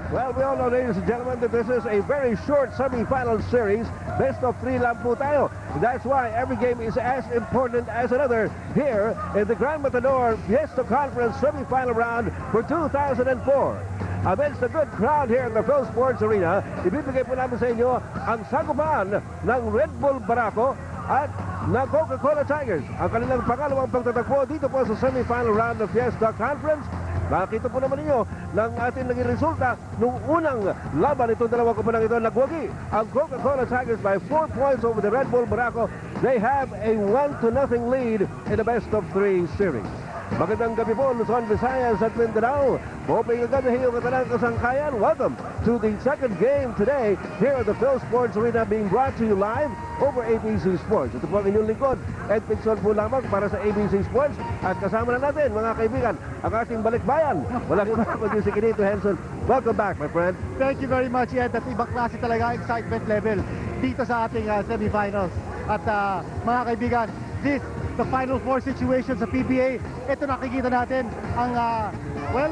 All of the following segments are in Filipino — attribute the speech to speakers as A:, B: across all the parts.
A: Well, we all know, ladies and gentlemen, that this is a very short semi-final series. Best of 3 lang po tayo. That's why every game is as important as another here in the Grand Matador Fiesta Conference semi-final round for 2004. Amidst a good crowd here in the Phil Sports Arena, ibibigay po namin sa inyo ang sagupaan ng Red Bull Barako at ng Coca-Cola Tigers. Ang kanilang pangalawang pagtatagpo dito po sa semi-final round ng Fiesta Conference. Nakita po naman ninyo ng ating naging resulta nung unang laban itong dalawang kupunang ito. Nagwagi ang Coca-Cola Tigers by 4 points over the Red Bull Barako. They have a 1-0 lead in the best of 3 series. Magandang gabi po, Luzon, Visayas at Mindanao. Hoping agad na hiyong katalang kasangkayan. Welcome to the second game today here at the Phil Sports Arena, being brought to you live over ABC Sports. Ito po ang inyong lingkod, Ed Pixon po lamang para sa ABC Sports. At kasama na natin, mga kaibigan, ang ating balikbayan. Walang iba kundi si Kinito Henson. Welcome back, my friend.
B: Thank you very much, Ed. At ibang klase talaga excitement level dito sa ating semifinals. At mga kaibigan, the Final Four situation sa PBA, ito nakikita natin ang, well,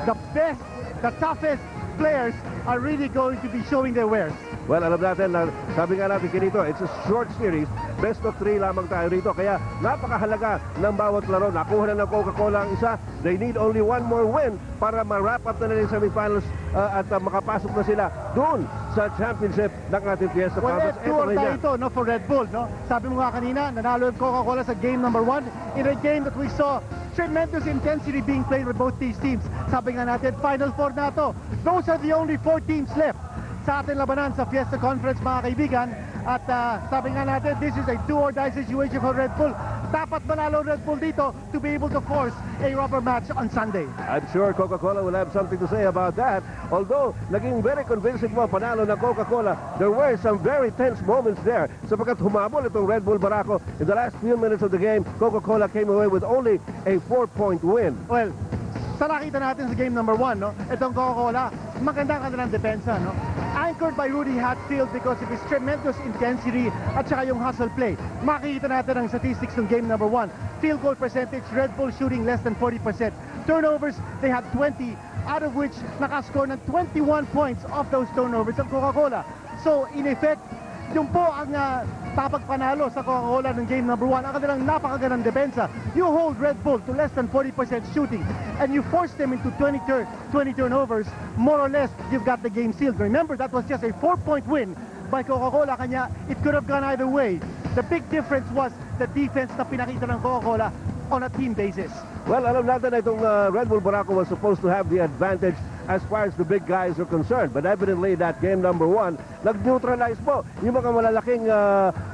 B: the best, the toughest players are really going to be showing their wares.
A: Well, alam natin na sabi nga natin kinito, it's a short series. Best of 3 lamang tayo rito. Kaya napakahalaga ng bawat laro. Nakuha na ng Coca-Cola ang isa. They need only one more win para ma-wrap up na nila yung semifinals at makapasok na sila doon sa championship ng ating Fiesta Conference.
B: Well, Ed, ito, no, for Red Bull, no? Sabi mo nga kanina, nanalo yung Coca-Cola sa game number 1 in a game that we saw tremendous intensity being played with both these teams. Sabi nga natin, Final Four na to. Those are the only 4 teams left sa ating labanan sa Fiesta Conference, mga kaibigan. At sabi nga natin, this is a do-or-die situation for Red Bull. Dapat manalo Red Bull dito to be able to force a rubber match on Sunday.
A: I'm sure Coca-Cola will have something to say about that. Although, naging very convincing mo panalo ng Coca-Cola, there were some very tense moments there. Sapagkat humabol itong Red Bull Barako in the last few minutes of the game, Coca-Cola came away with only a 4-point win.
B: Well, sa nakita natin sa game number 1, no, itong Coca-Cola, magandang kanilang depensa, no? Anchored by Rudy Hatfield because of his tremendous intensity at saka yung hustle play. Makikita natin ang statistics ng game number 1. Field goal percentage, Red Bull shooting less than 40%. Turnovers, they had 20, out of which nakascore ng 21 points off those turnovers ang Coca-Cola. So, in effect, yung po ang tapagpanalo sa Coca-Cola ng game number 1, ang kanilang napakagandang depensa. You hold Red Bull to less than 40% shooting and you force them into 20 turnovers, more or less, you've got the game sealed. Remember, that was just a 4-point win by Coca-Cola, kanya it could have gone either way. The big difference was the defense na pinakita ng Coca-Cola on a team basis.
A: Well, alam natin na itong Red Bull Barako was supposed to have the advantage as far as the big guys are concerned. But evidently, that game number 1, nag-neutralize po yung mga malalaking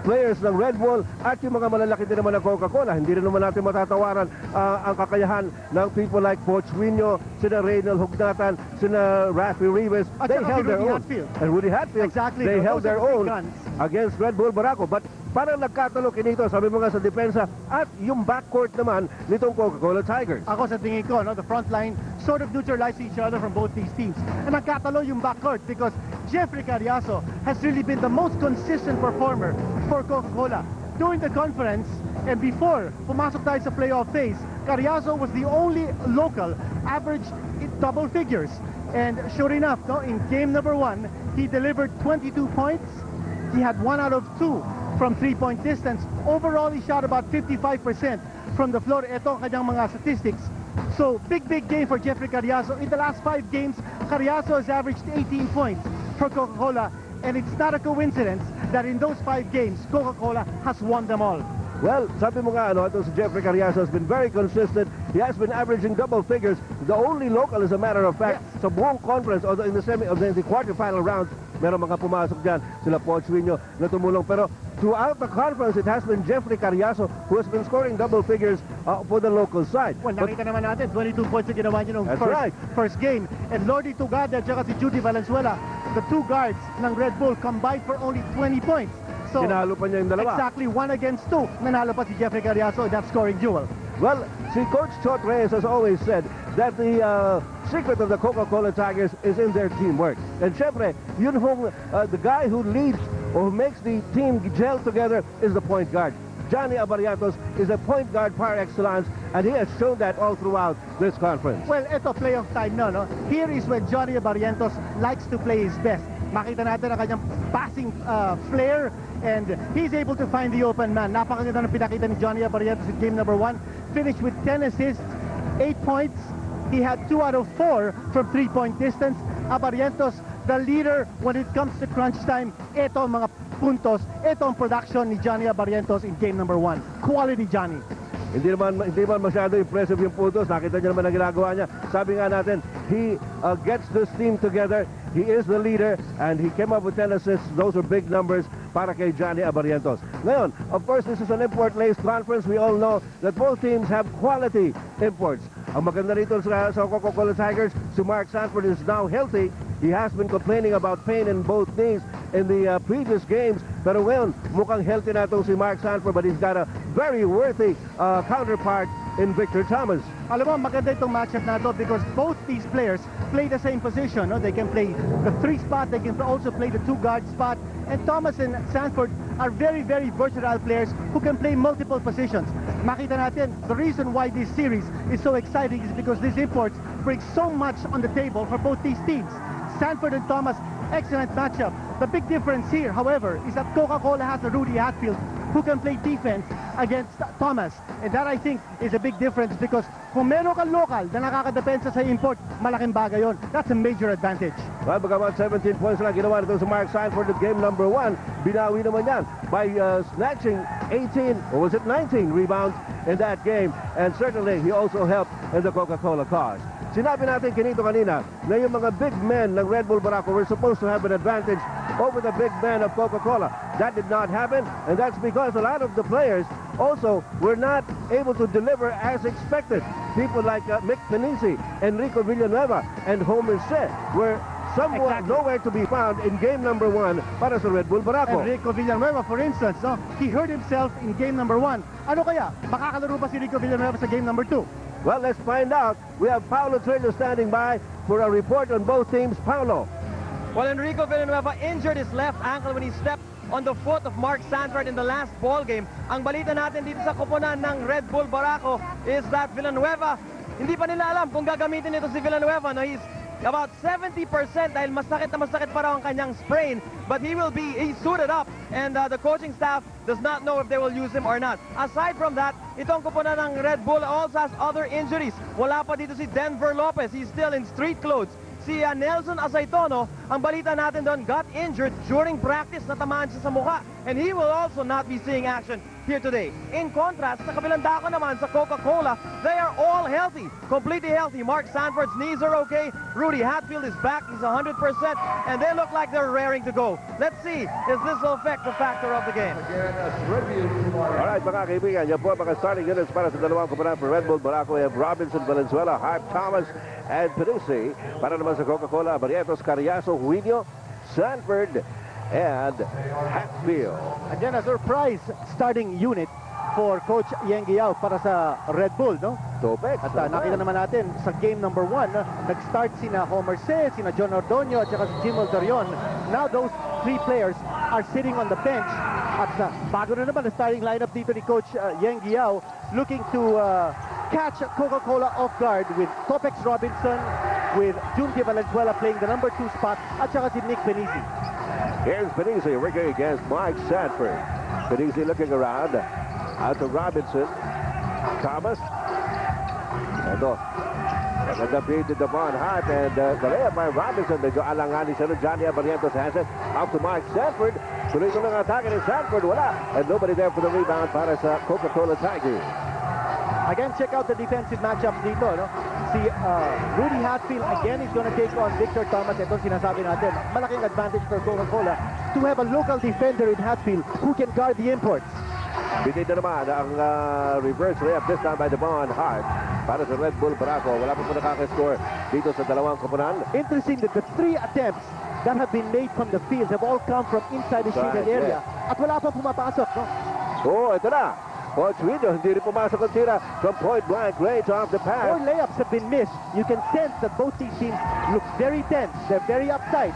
A: players ng Red Bull at yung mga malalaki din naman ng Coca-Cola. Hindi rin naman natin matatawaran ang kakayahan ng people like Coach Winyo, sina Reynald Hugnatan, sina Rafi Rivas. They held their own. And Rudy Hatfield,
B: exactly,
A: they held their own
B: guns
A: against Red Bull Barako. But parang nagkatalo kinito, sabi mo nga sa depensa, at yung backcourt naman nitong Coca-Cola Tigers.
B: Ako sa tingin ko, no, the front line sort of neutralize each other from both these teams. And nagkatalo yung backcourt because Jeffrey Carriazo has really been the most consistent performer for Coca-Cola. During the conference and before pumasok tayo sa playoff phase, Carriazo was the only local average in double figures. And sure enough, no, in game number 1, he delivered 22 points. He had 1 out of 2 from 3-point distance. Overall, he shot about 55% from the floor. Ito ang kanyang mga statistics. So, big game for Jeffrey Carriazo. In the last 5 games, Carriazo has averaged 18 points for Coca-Cola. And it's not a coincidence that in those 5 games, Coca-Cola has won them all.
A: Well, sabi mo nga, ito si Jeffrey Carriazo has been very consistent. He has been averaging double figures. The only local, as a matter of fact, sa buong conference, although in the quarterfinal rounds, meron mga pumasok dyan, sila Pochwinyo na tumulong. Pero throughout the conference, it has been Jeffrey Carriazo who has been scoring double figures for the local side.
B: Well, nakita naman natin, 22 points na ginawa niyo nung first game. And Lordy Tugada at saka si Judy Valenzuela, the 2 guards ng Red Bull combined for only 20 points. So,
A: sinalo pa niya yung dalawa.
B: Exactly, 1 against 2. Nanalo pa si Jeffrey Carriazo in that scoring duel.
A: Well, si Coach Chot Reyes has always said that the secret of the Coca-Cola Tigers is in their teamwork. And syempre, yun hong the guy who leads or who makes the team gel together is the point guard. Johnny Abarientos is a point guard par excellence, and he has shown that all throughout this conference.
B: Well, ito, playoff time na, no? Here is when Johnny Barrientos likes to play his best. Makita natin ang kanyang passing flair, and he's able to find the open man. Napakaganda ng pinakita ni Johnny Barrientos in game number 1. Finished with 10 assists, 8 points. He had 2 out of 4 from 3-point distance. Barrientos, the leader when it comes to crunch time. Ito ang mga puntos, ito ang production ni Johnny Barrientos in game number 1. Quality Johnny.
A: Hindi man masyado impressive yung puntos. Nakita niyo naman ang ginagawa niya. Sabi nga natin, he gets this team together. He is the leader, and he came up with 10 assists. Those are big numbers para kay Johnny Barrientos. Ngayon, of course, this is an import-laced conference. We all know that both teams have quality imports. Ang maganda rito sa Coca-Cola Tigers, si Mark Sanford is now healthy. He has been complaining about pain in both knees in the previous games. Pero ngayon, mukhang healthy na itong si Mark Sanford, but he's got a very worthy counterpart in Victor Thomas.
B: Alam mo, maganda itong matchup na ito because both these players play the same position. No? They can play the 3 spot, they can also play the 2 guard spot. And Thomas and Sanford are very, very versatile players who can play multiple positions. Makita natin, the reason why this series is so exciting is because these imports bring so much on the table for both these teams. Sanford and Thomas, excellent matchup. The big difference here, however, is that Coca-Cola has a Rudy Hatfield who can play defense against Thomas. And that, I think, is a big difference because kung meron kang local na nakakadepensa sa import, malaking bagay yun. That's a major advantage.
A: Well, bagamat 17 points lang ginawa nito sa Mark Sanford at game number 1, binawi naman yan by snatching 18, or was it 19 rebounds in that game. And certainly, he also helped in the Coca-Cola cause. Sinabi natin kanina na yung mga big men ng Red Bull Barako were supposed to have an advantage over the big men of Coca-Cola. That did not happen, and that's because a lot of the players also were not able to deliver as expected. People like Mick Penisi, Enrico Villanueva, and Homer Se were somewhat nowhere to be found in game number 1 para sa Red Bull Barako.
B: Enrico Villanueva, for instance, no? He hurt himself in game number 1. Ano kaya? Makakalaro ba si Enrico Villanueva sa game number 2?
A: Well, let's find out. We have Paulo Trillo standing by for a report on both teams. Paulo.
C: Well, Enrico Villanueva injured his left ankle when he stepped on the foot of Mark Sanford in the last ball game. Ang balita natin dito sa koponan ng Red Bull Barako is that Villanueva, hindi pa nila alam kung gagamitin ito si Villanueva. No, he's about 70% dahil masakit pa raw ang kanyang sprain, but he's suited up, and the coaching staff does not know if they will use him or not. Aside from that, itong koponan ng Red Bull also has other injuries. Wala pa dito si Denver Lopez, he's still in street clothes. Si Nelson Asaitono, ang balita natin doon, got injured during practice, natamaan siya sa mukha, and he will also not be seeing action here today. In contrast, sa kabilang dako naman sa Coca-Cola, they are all healthy, completely healthy. Mark Sanford's knees are okay, Rudy Hatfield is back, he's 100%, and they look like they're raring to go. Let's see if this will affect the factor of the game.
A: Alright, mga kaibigan, yan po mga starting units para sa dalawang koponan for Red Bull Barako. We have Robinson, Valenzuela, Hart, Thomas, and Penisi. Para naman sa Coca-Cola, Barrientos, Cariaso, Huinio, Sanford, and Hatfield.
B: Again, a surprise starting unit for Coach Yengiao para sa Red Bull, no?
A: Throwback.
B: At nakita naman natin sa game number 1, nag-start sina Homer Se, sina John Ordonio, at saka si Jim Aldarion. Now those 3 players are sitting on the bench. At bago na naman ang starting lineup dito ni Coach Yengiao, looking to catch Coca-Cola off guard with Topex Robinson, with Junti Valenzuela playing the number 2 spot, at saka si Nick Penisi.
A: Here's Penisi working against Mike Sanford. Penisi looking around. Out to Robinson. Thomas. Ito. Maganda feed to Devon Hart, and the layup by Robinson. Medyo alanganin siya ng Johnny Barrientos has it. Out to Mike Sanford. Tuloy-tuloy ang atake ni Sanford. Wala. And nobody there for the rebound para sa Coca-Cola Tigers.
B: Again, check out the defensive matchup dito, no? Si Rudy Hatfield again is going to take on Victor Thomas. Ito sinasabi natin, malaking advantage for Coca-Cola to have a local defender in Hatfield who can guard the imports.
A: Binid na naman ang reverse layup this time by Devon Hart para sa Red Bull Barako. Wala pa po nakaka-score dito sa dalawang koponan.
B: Interesting that the 3 attempts that have been made from the field have all come from inside the shaded area. At wala pa pumapasok, no?
A: Oh, ito na. Pochuino, hindi rin pumasok ang tira from point blank range off the pass.
B: 4 layups have been missed. You can sense that both these teams look very tense. They're very uptight.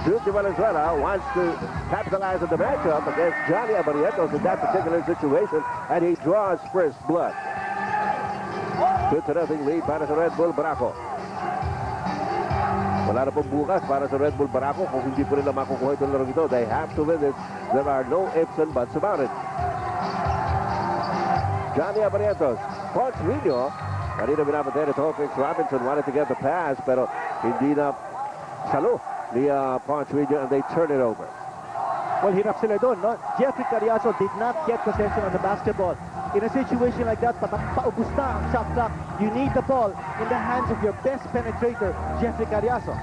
A: Junti Valenzuela wants to capitalize on the matchup against Johnny Abarrientos in that particular situation, and he draws first blood. 2-0 lead para sa Red Bull Barako. Wala na pong bukas para sa Red Bull Barako kung hindi po nila makukuha itong larong ito. They have to win this. There are no ifs and buts about it. Johnny Abarrientos, Ponce Rino, kanina binabantay ni Throwback Robinson, wanted to get the pass, pero hindi na salo ni Ponce Rino, and they turn it over.
B: Well, hirap sila doon, no? Jeffrey Carriazo did not get possession of the basketball. In a situation like that, paubos na ang shot clock. You need the ball in the hands of your best penetrator, Jeffrey Carriazo.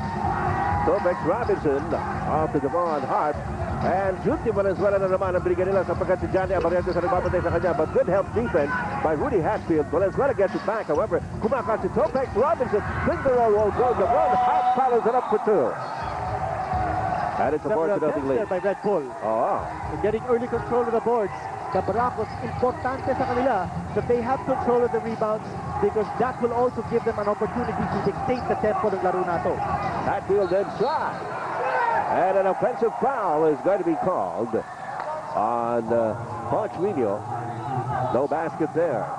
A: Throwback Robinson off to Devon Hart. And Junti Valenzuela na naman ang binigyan nila sapagkat si Johnny Abarrientos ang nagpapatay sa kanya. But good help defense by Rudy Hatfield. Valenzuela gets it back. However, kumakas si Throwback Robinson. Finger roll goes. Devon Hart follows it up for two. And it's a 4-0 lead.
B: By Red Bull.
A: Oh.
B: Getting early control of the boards. The Barakos, importante sa kanila that they have control of the rebounds because that will also give them an opportunity to dictate the tempo ng laro na to.
A: Hatfield inside. And an offensive foul is going to be called on Ponce Rino. No basket there.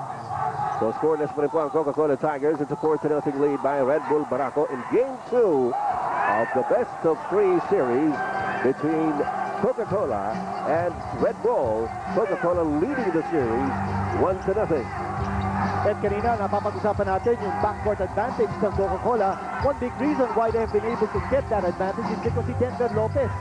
A: So scoreless pa rin po ang Coca-Cola Tigers. It's a 4-0 lead by Red Bull Barako in Game 2 of the best-of-3 series between Coca-Cola and Red Bull. Coca-Cola leading the series 1-0.
B: At kanina, napapag-usapan natin yung backcourt advantage ng Coca-Cola. One big reason why they have been able to get that advantage is because si Denver Lopez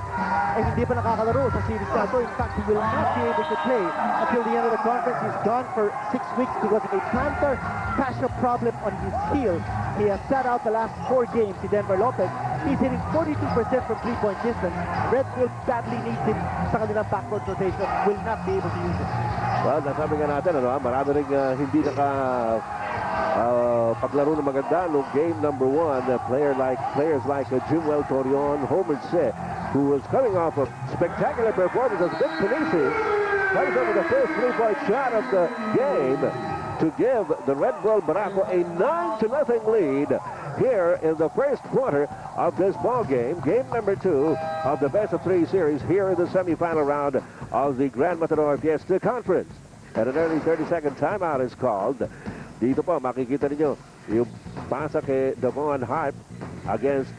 B: ay hindi pa nakakalaro sa series na ito. In fact, he will not be able to play until the end of the conference. He's gone for 6 weeks because of a plantar fascia problem on his heel. He has sat out the last 4 games, si Denver Lopez. He's hitting 42% from three-point distance. Red Bull badly needs him sa kanilang backcourt rotation. Will not be able to use it.
A: Well, nasabi nga natin, marami rin hindi paglaro ng maganda nung game number 1. Players like Jimwell Torion, Homer Se, who was coming off a spectacular performance as Vic Panisi comes over the first three-point shot of the game to give the Red Bull Barako a 9-0 lead here in the first quarter of this ball game. Game number 2 of the best-of-3 series here in the semifinal round of the Grand Matador Fiesta Conference. And an early 30-second timeout is called. Dito po, makikita ninyo yung pasa kay Devon Hart against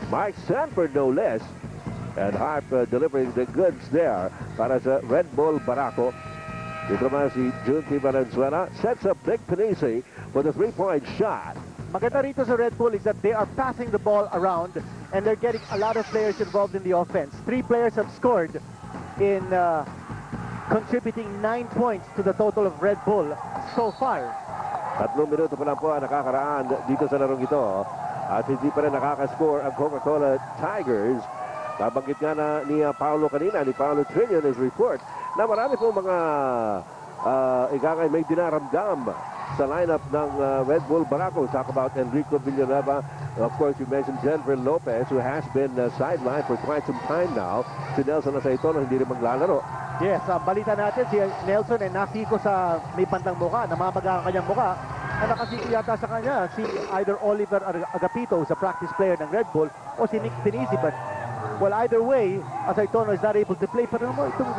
A: Mike Sanford, no less. And Hart delivering the goods there para sa Red Bull Barako. Dito naman si Junti Valenzuela sets up Vic Panisi with a three-point shot.
B: Maganda rito sa Red Bull is that they are passing the ball around and they're getting a lot of players involved in the offense. 3 players have scored in contributing 9 points to the total of Red Bull so far.
A: 3 minuto pa lang po ang nakakaraan dito sa larong ito. At hindi pa rin nakakascore ang Coca-Cola Tigers. Nabanggit nga na ni Paolo kanina, ni Paolo Trillion, his report, na marami po mga ikakay may dinaramdam sa lineup ng Red Bull Barako. Talk about Enrico Villanueva. Of course, you mentioned Denver Lopez, who has been sidelined for quite some time now. Si Nelson Aceitono hindi rin maglalaro.
B: Yes, balita natin si Nelson ay nasiko sa may bandang muka, namamaga ang kanyang muka. Na nakasiko yata sa kanya si either Oliver Agapito, who's a practice player ng Red Bull, o si Nick Pinisi. But, well, either way, Aceitono is not able to play. Pero naman, itong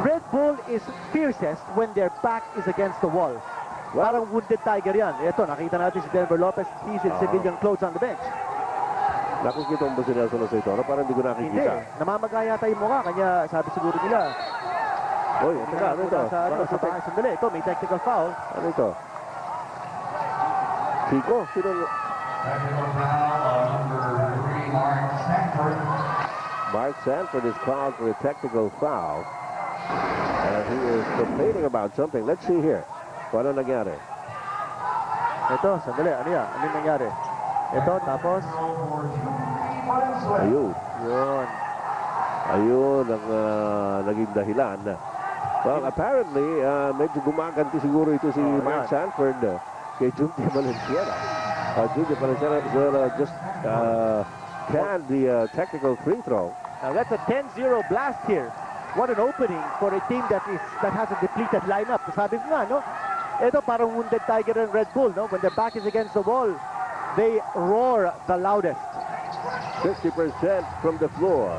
B: Red Bull is fiercest when their back is against the wall. Parang wounded tiger yan. Ito, nakita natin si Denver Lopez. He's in civilian clothes on the bench.
A: Nakikita mo ba si Nelson Aceitono? Parang hindi ko nakikita.
B: Hindi. Namamaga yata yung mukha. Kanya sabi siguro nila.
A: Oy, ano ito?
B: Sa bahay sandali. Ito, may technical foul.
A: Ano ito? Chico? Sino? Mark Sanford is called for a technical foul. And he is complaining about something. Let's see here. Kung ano nangyari?
B: Ito, sandali. Ano yan? Ano nangyari? Ito, tapos?
A: Ayun.
B: Yun.
A: Ayun ang naging dahilan. Well, apparently, medyo gumaganti siguro ito si Mark Sanford kay Junti Valenzuela. Junti Valenzuela just canned the technical free throw.
B: Now, that's a 10-0 blast here. What an opening for a team that has a depleted lineup. Sabi ko nga, no? Ito parang wounded tiger and Red Bull, no? When their back is against the wall, they roar the loudest.
A: 50% from the floor.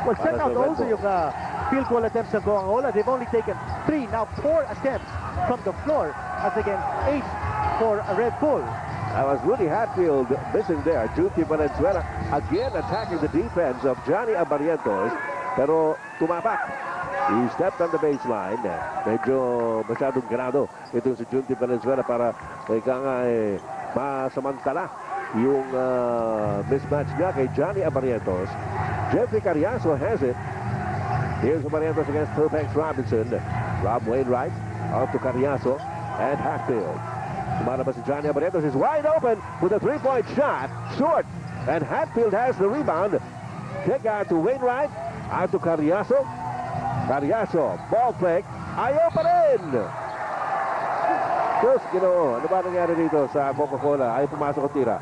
B: Well, check
A: Para
B: out
A: sa Red
B: also
A: Bull.
B: yung field goal attempts ng Coca-Cola. They've only taken 3, now 4 attempts from the floor as against 8 for Red Bull.
A: That was Rudy Hatfield missing there. Juti Valenzuela again attacking the defense of Johnny Abarientos. Pero tumapak. He stepped on the baseline. Medyo masyadong ganado ito si Juti Valenzuela para masamantala yung mismatch niya kay Johnny Abarientos. Jeffrey Carriazo has it. Here's Abarientos against Throwback Robinson. Rob Wainwright out to Carriazo and Hatfield. Tumalabas si Johnny Abarientos is wide open with a three-point shot. Short. And Hatfield has the rebound. Kick out to Wainwright. Out to Carriazo. Carriazo. Ball fake. Ayaw pa rin. Diyos, ano ba nangyari dito sa Coca-Cola? Ayaw pumasok ang tira.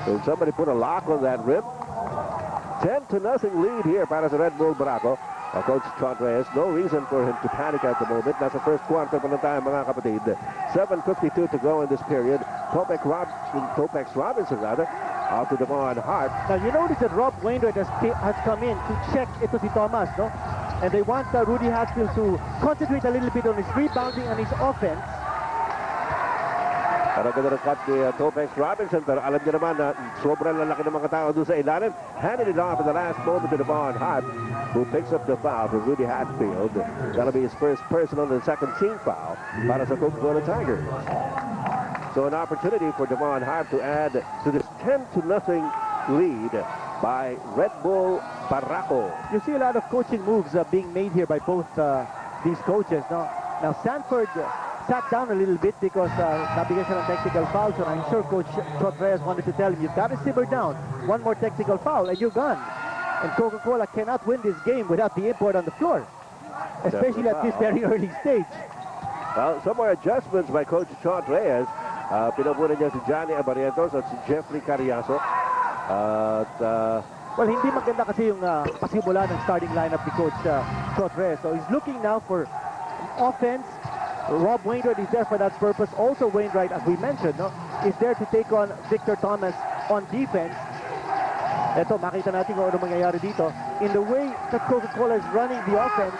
A: And somebody put a lock on that rim. 10-0 lead here para sa Red Bull Barako. Coach Chot Reyes, no reason for him to panic at the moment. Nasa first quarter pa lang tayo mga kapatid. 7:52 to go in this period. Throwback Robinson out to Devon Hart.
B: Now you notice that Rob Wainwright has come in to check ito si Thomas, no? And they want Rudy Hatfield to concentrate a little bit on his rebounding and his offense.
A: Para ganda ng cut ni Throwback Robinson, pero alam niyo naman na sobrang lalaki ng mga tao doon sa ilalim. Handed it off in the last moment to Devon Hart, who picks up the foul for Rudy Hatfield. That'll be his first personal and second team foul para sa Coca-Cola Tigers. So an opportunity for Devon Hart to add to this 10-0 lead by Red Bull Barako.
B: You see a lot of coaching moves being made here by both these coaches. Now Sanford sat down a little bit because nabigyan siya ng technical foul. So I'm sure Coach Chot Reyes wanted to tell him, you've got to simmer down. One more technical foul and you're gone. And Coca-Cola cannot win this game without the import on the floor, especially at this very early stage.
A: Well, some more adjustments by Coach Chot Reyes. Pinabunan niya si Johnny Abarientos at si Jeffrey Carriazo.
B: Well, hindi maganda kasi yung pasimula ng starting lineup ni Coach Chot Reyes. So he's looking now for offense. Rob Wainwright is there for that purpose. Also Wainwright, as we mentioned, is there to take on Victor Thomas on defense. Ito, makita natin kung ano mangyayari dito. In the way that Coca-Cola is running the offense.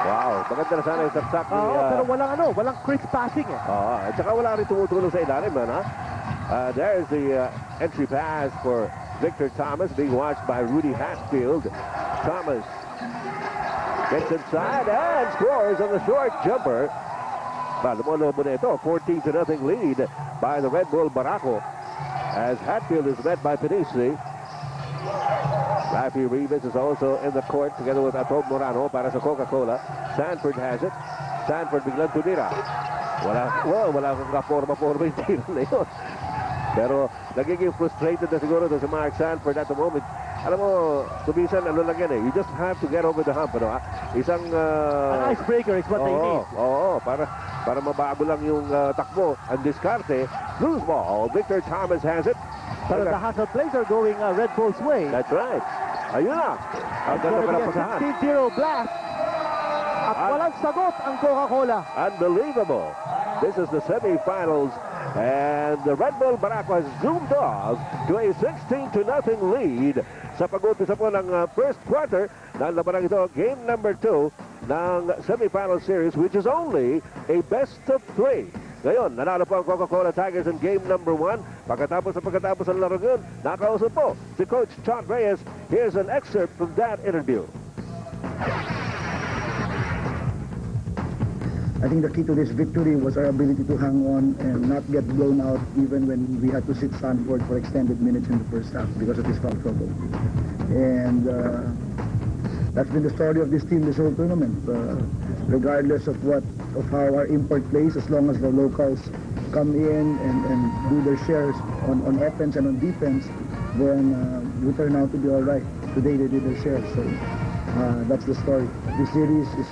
A: Wow, maganda na sana yung saksak ni...
B: pero walang crisp passing eh.
A: At saka wala rin tumutulong sa ilalim, there's the entry pass for Victor Thomas being watched by Rudy Hatfield. Thomas gets inside and scores on the short jumper. Lumolobo na ito, 14-0 lead by the Red Bull Barako as Hatfield is met by Pinisi. Rafi Rivas is also in the court together with Atob Morano para sa Coca-Cola. Sanford has it. Sanford biglang tunira. Wala kang kaporma-porma yung tira na yun. Pero nagiging frustrated na siguro sa Mark Sanford at the moment. Alam mo, tumisan, ano lang yan eh. You just have to get over the hump, Isang...
B: An icebreaker is what they need.
A: Para mabago lang yung takbo. Ang diskarte, loose ball. Victor Thomas has it.
B: Pero the hustle plays are going Red Bull's way.
A: That's right. Ayun na. Ang ganda pa ng pasahan.
B: 16-0 blast. At walang sagot ang Coca-Cola.
A: Unbelievable. This is the semifinals. And the Red Bull Barako has zoomed off to a 16-0 lead sa pag-umpisa po ng first quarter ng labanang ito, game number 2 ng semifinal series, which is only a best of 3. Ngayon, nanalo po ang Coca-Cola Tigers in game number 1. Pagkatapos ang laro yun, nakausap po si Coach Chot Reyes. Here's an excerpt from that interview.
D: I think the key to this victory was our ability to hang on and not get blown out even when we had to sit Sanford for extended minutes in the first half because of his foul trouble. And that's been the story of this team this whole tournament. Regardless of how our import plays, as long as the locals come in and do their shares on offense and on defense, then we turn out to be all right. Today they did their shares, so that's the story. This series is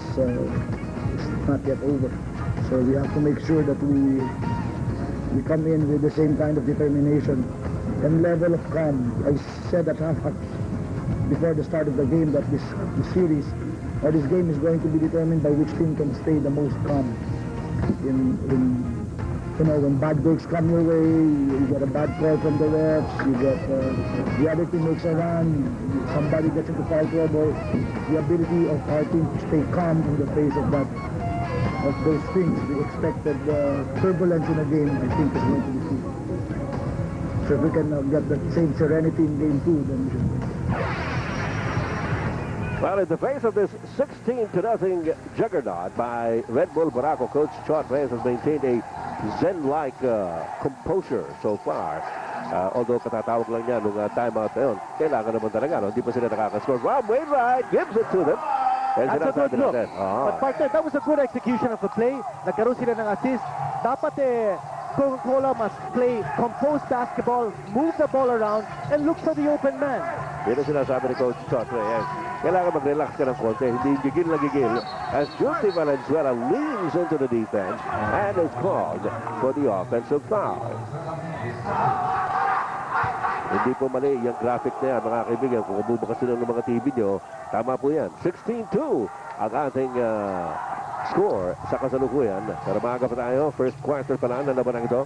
D: not yet over, so we have to make sure that we come in with the same kind of determination and level of calm. I said that before the start of the game that this series or this game is going to be determined by which team can stay the most calm in you know, when bad breaks come your way, you get a bad call from the refs, you get the other team makes a run, somebody gets into foul trouble. The ability of our team to stay calm in the face of that, of those things, the expected turbulence in a game, I think is going to be key. So if we can get that same serenity in game 2, then we should win.
A: Well, in the face of this 16-0 juggernaut by Red Bull Barako, Coach Chot Reyes has maintained a zen-like composure so far. Although katatawag lang niya nung timeout na yun, kailangan naman talaga, no? Hindi pa sila nakakascore. Rob Wainwright gives it to them.
B: That's a good look. But partner, that was a good execution of the play. Nagkaroon sila ng assist. Dapat Coca-Cola must play composed basketball, move the ball around, and look for the open man.
A: Dito sinasabi ni Coach Chot Reyes, kailangan mag-relax ka ng konti, hindi gigil na gigil. As Junti Valenzuela leans into the defense and is called for the offensive foul. Hindi po mali yung graphic na yan, mga kaibigan. Kung bubukas sila ng mga TV nyo, tama po yan. 16-2 ang ating score sa kasalukuyan. Pero maaga pa tayo, first quarter pa lang na laban ito.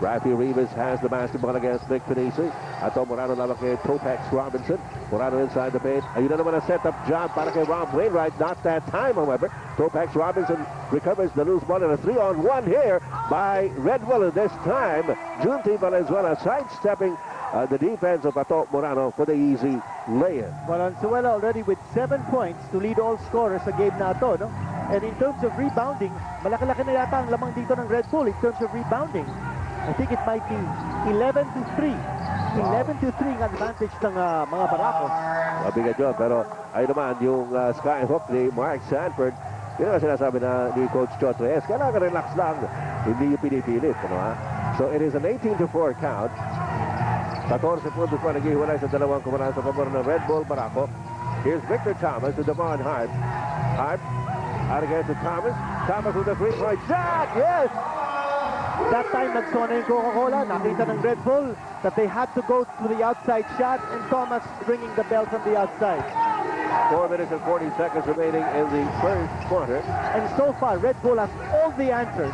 A: Rafi Rivas has the basketball against Nick Pinisi. Ato Morano lamang kay Topex Robinson. Morano inside the paint. Ayun na naman ang set-up job para kay Rob Wainwright. Not that time, however. Topex Robinson recovers the loose ball and a 3-on-1 here by Red Bull. This time, Junti Valenzuela sidestepping the defense of Ato Morano for the easy lay-in.
B: Valenzuela already with 7 points to lead all scorers sa game na ito, no? And in terms of rebounding, malaki-laki na yata ang lamang dito ng Red Bull in terms of rebounding. I think it might be 11-3. 11-3 ang advantage ng mga Barako.
A: Mabigat yun, pero ayun naman yung skyhook ni Mark Sanford. Yun ang sinasabi na ni Coach Chot Reyes. Kailangan relax lang, hindi yung pinipilit. Ano, ha? So it is an 18-4 count. 14 puntos pa naghihiwalay sa dalawang kumaran sa pabor ng Red Bull Barako. Here's Victor Thomas to Devon Hart. Hart out again to Thomas. Thomas with a three-point shot. Yes!
B: That time nagsona yung Coca-Cola. Nakita ng Red Bull that they had to go to the outside shot and Thomas ringing the bell from the outside.
A: 4 minutes and 40 seconds remaining in the first quarter.
B: And so far, Red Bull has all the answers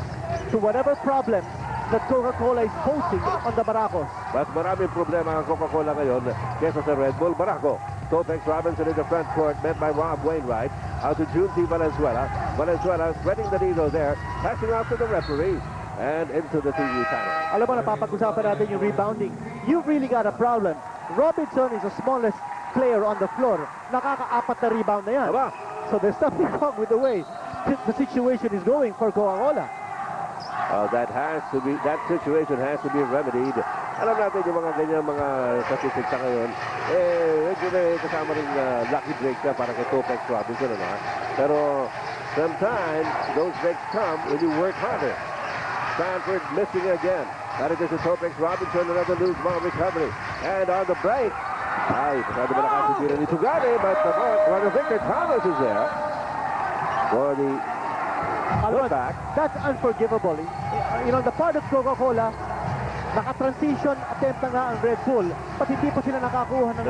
B: to whatever problems that Coca-Cola is posing on the Barakos.
A: Mas maraming problema ang Coca-Cola ngayon kesa sa Red Bull Barako. Topex Robinson in the front court, met by Rob Wainwright. Out to Junti Valenzuela. Valenzuela spreading the needle there, passing out to the referee and into the TV panel.
B: Alam mo, napapag-usapan natin yung rebounding. You've really got a problem. Robinson is the smallest player on the floor. Nakaka-4 na rebound na yan.
A: Aba?
B: So there's something wrong with the way the situation is going for Coca-Cola.
A: That situation has to be remedied. Alam natin yung mga ganyan mga statistics ngayon, medyo may kasama rin lucky break na para kay Topex Robinson, ano? Pero sometimes those breaks come when you work harder. Sanford missing again. That is to Topex Robinson, another loose ball recovery. And on the break, pasado Malakas yung tira ni Tugane, but the Victor Thomas is there for the putback.
B: That's unforgivable. You know, the part of Coca-Cola, naka-transition attempt na nga ang Red Bull, but hindi pa sila nakakuha ng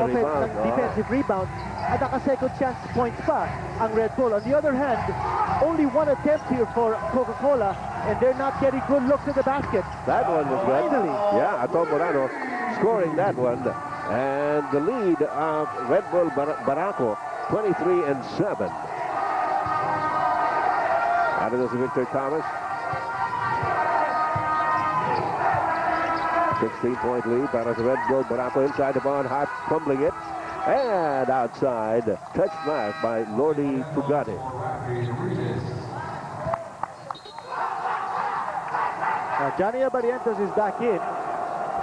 B: defensive rebound at naka-second chance points pa ang Red Bull. On the other hand, only one attempt here for Coca-Cola and they're not getting good looks at the basket.
A: That one was good.
B: Finally.
A: Yeah, Ato Morano scoring that one. And the lead of Red Bull Barako, 23-7. Out of this Victor Thomas. 16-point lead para sa Red Bull Barako inside the ball, Hart fumbling it. And outside, touch pass by Lordy Tugane.
B: Johnny Abarientos is back in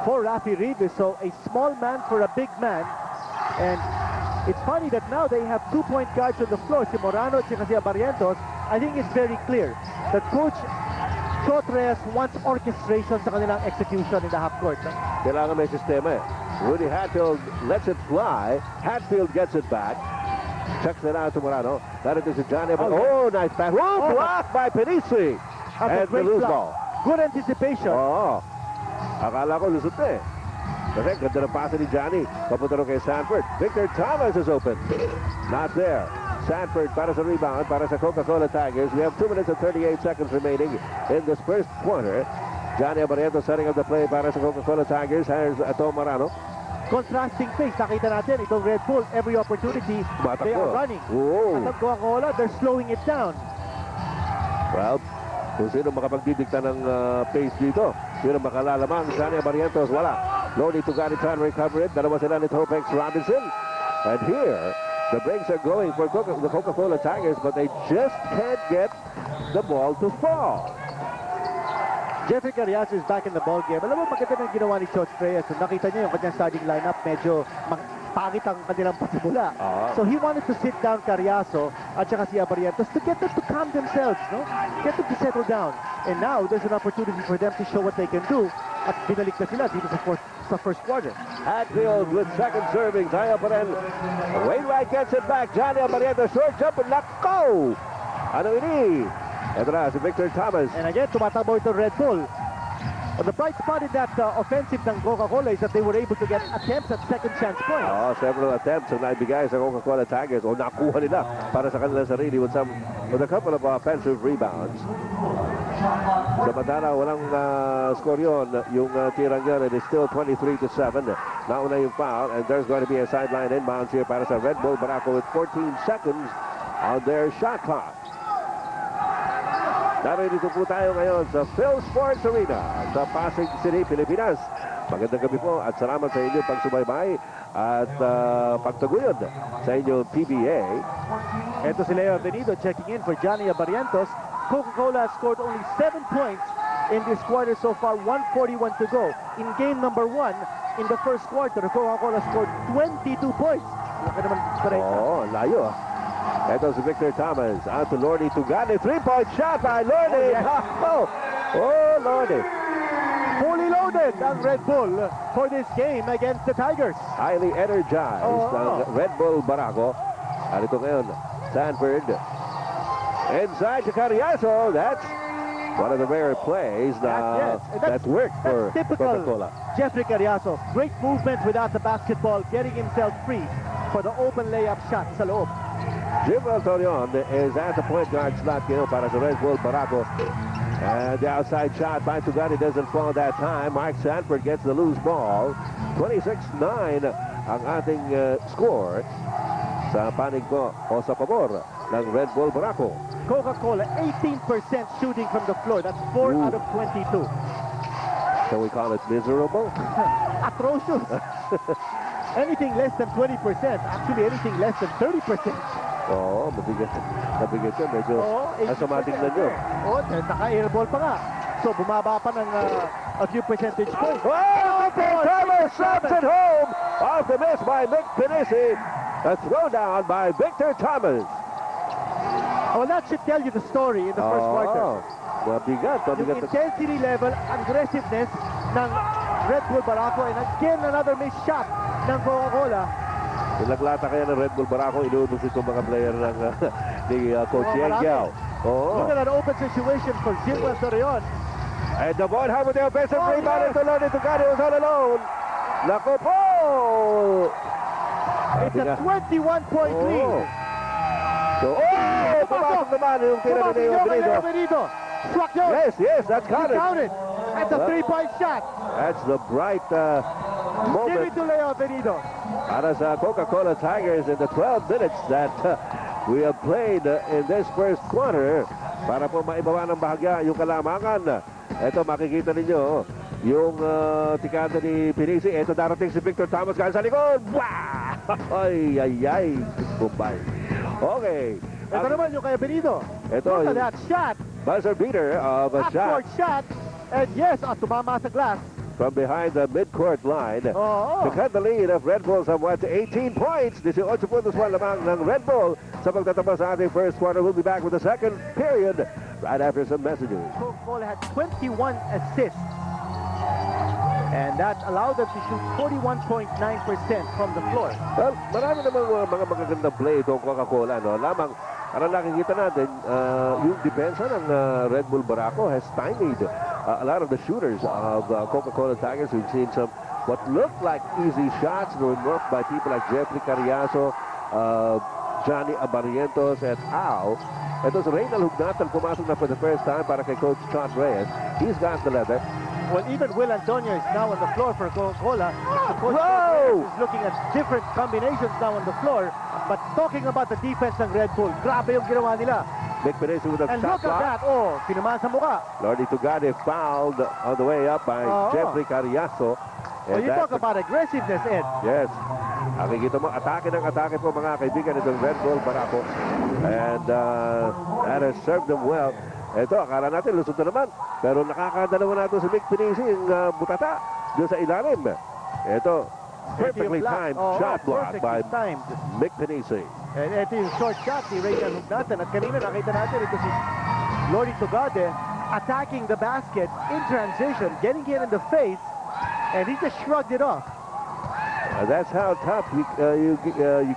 B: for Rafi Rivas, so a small man for a big man. And it's funny that now they have 2-point guards on the floor, si Morano at si Abarientos. I think it's very clear that Coach Chot Reyes wants orchestration sa kanilang execution in the half court.
A: Kailangan may sistema eh. Rudy Hatfield lets it fly. Hatfield gets it back. Checks it out to Morano. That is to Johnny. Oh, nice pass. Oh, blocked by Pinisi. And the loose ball.
B: Good anticipation.
A: Oo. Akala ko lusot na eh. Kasi ganda ng pasa ni Johnny. Papunta rin kay Sanford. Victor Thomas is open. Not there. Sanford para sa rebound, para sa Coca-Cola Tigers. We have 2 minutes and 38 seconds remaining in this first quarter. Johnny Barreto setting up the play para sa Coca-Cola Tigers. Here's Tom Marano.
B: Contrasting pace. Nakita natin itong Red Bull, every opportunity, they are running.
A: Oo.
B: At ang Coca-Cola, they're slowing it down.
A: Well, kung sino makapagdidikta ng pace dito, sino makalalaman. Johnny Barrientos, wala. Lodi Tugani trying to recover it. Dalawa sila ni Throwback Robinson. And here, the breaks are going for the Coca-Cola Tigers, but they just can't get the ball to fall.
B: Jeffrey Carriazo is back in the ball game. Alam mo, maganda ng ginawa ni Coach Reyes. So, nakita niyo yung kanyang starting lineup, medyo pangit ang kanilang pasimula. So he wanted to sit down Carriazo at saka si Barrientos to get them to calm themselves, no? Get them to settle down. And now, there's an opportunity for them to show what they can do. At binalik na sila dito sa first quarter.
A: Hatfield with second serving. Tayo pa rin. Wainwright gets it back. Johnny Barrientos, short jump and nako! Ano ini? Ito na si Victor Thomas.
B: And again, tumatakbo ito Red Bull. The bright spot in that offensive ng Coca-Cola is that they were able to get attempts at second chance points.
A: Several attempts ang naibigay sa Coca-Cola Tigers o nakuha nila para sa kanilang sarili with a couple of offensive rebounds. Samantala, walang score yun. Yung tirang yun, it is still 23-7. Nauna yung foul, and there's going to be a sideline inbounds here para sa Red Bull Barako with 14 seconds on their shot clock. Narito po tayo ngayon sa Phil Sports Arena sa Pasig City, Pilipinas. Magandang gabi po at salamat sa inyong pagsubaybay at pagtaguyod sa inyong PBA.
B: Ito si Leo Venido checking in for Johnny Barrientos. Coca-Cola has scored only 7 points in this quarter so far, 1:41 to go. In game number 1, in the first quarter, Coca-Cola scored 22 points.
A: Layo. Ito si Victor Thomas. Out to Lordy Tugani. Three-point shot by Lordy. Lordy.
B: Fully loaded ang Red Bull for this game against the Tigers.
A: Highly energized ang Red Bull Barako. At ito ngayon, Sanford. Inside to Carriazo. That's one of the rare plays that's worked for Coca-Cola.
B: Jeffrey Carriazo. Great movement without the basketball, getting himself free for the open layup shot sa loob.
A: Jim Valtorion is at the point guard slot para sa Red Bull Barako. And the outside shot by Tugani doesn't fall that time. Mark Sanford gets the loose ball. 26-9 ang ating score sa panig po o sa pabor ng Red Bull Barako.
B: Coca-Cola, 18% shooting from the floor. That's 4 out of 22.
A: So we call it miserable?
B: Atrocious. Anything less than 20%, actually anything less than 30%.
A: Mabigat yun. Medyo asamating na nyo.
B: Naka-airball pa nga. So bumaba pa ng a few percentage points.
A: Thomas shots it home! Off the miss by Mick Pinisi. A throwdown by Victor Thomas.
B: Well, that should tell you the story in the first quarter.
A: Mabigat.
B: Yung intensity level, aggressiveness ng Red Bull Barako, and again another missed shot ng Coca-Cola.
A: Ilaglata kaya ng Red Bull Barako, inuubos itong mga player ni Coach Yangyao.
B: Look at that open situation for Jim Valtorion.
A: And the ball have with the offensive rebound to Lodi Tugani was all alone. Nako po!
B: It's a 21-point lead.
A: So, pumasok naman yung tira ni Leo Benito.
B: Swak yun.
A: Yes, that's counted.
B: That's a 3-point shot.
A: That's the bright moment.
B: Give it to Leo Benito.
A: Para sa Coca-Cola Tigers in the 12 minutes that we have played in this first quarter para po maibawa ng bahagya yung kalamangan. Ito makikita ninyo yung tikada ni Pinisi. Ito darating si Victor Thomas kahit sa likod. Wow! Ay. Kumbay. Okay.
B: Ito naman yung kay Benito.
A: Ito.
B: Look at that shot.
A: Buzzer beater of a shot.
B: Half-court shot. And yes, tumama sa glass.
A: From behind the midcourt line to cut the lead of Red Bull somewhat to 18 points. 18 puntos pa lamang ng Red Bull sa pagtatapos sa ating first quarter. We'll be back with the second period right after some messages.
B: Coca-Cola had 21 assists. And that allowed them to shoot 41.9% from the floor.
A: Well, marami namang mga magagandang play itong Coca-Cola. Lamang, parang nakikita natin, yung depensa ng Red Bull Barako has stymied a lot of the shooters of Coca-Cola Tigers. We've seen some what looked like easy shots that were marked by people like Jeffrey Carriazo, Johnny Barrientos, and Al. Ito si Reynald Hugnatan pumasok na for the first time para kay Coach Chot Reyes. He's got the leather.
B: Well, even Will Antonio is now on the floor for Coca-Cola. The coach
A: Whoa!
B: is looking at different combinations now on the floor. But talking about the defense ng Red Bull, grabe yung ginawa nila.
A: Big Pinesi with a
B: And
A: shot
B: look at
A: block.
B: that. Oh, tinamaan sa mukha.
A: Lordy Tugade fouled on the way up by Jeffrey Cariaso.
B: Well, you talk about aggressiveness, Ed.
A: Yes. Nakikita mo, atake ng atake po mga kaibigan itong Red Bull Barako. And that has served them well. Ito, akala natin lusot na naman. Pero nakakadalawa natin si Mick Pinisi yung butata doon sa ilalim. Ito, perfectly timed shot block by Mick Pinisi.
B: And ito yung short shot ni Ray Hugnatan. At kanina nakita natin ito si Lordy Tugade attacking the basket in transition, getting hit in the face, and he just shrugged it off.
A: That's how tough you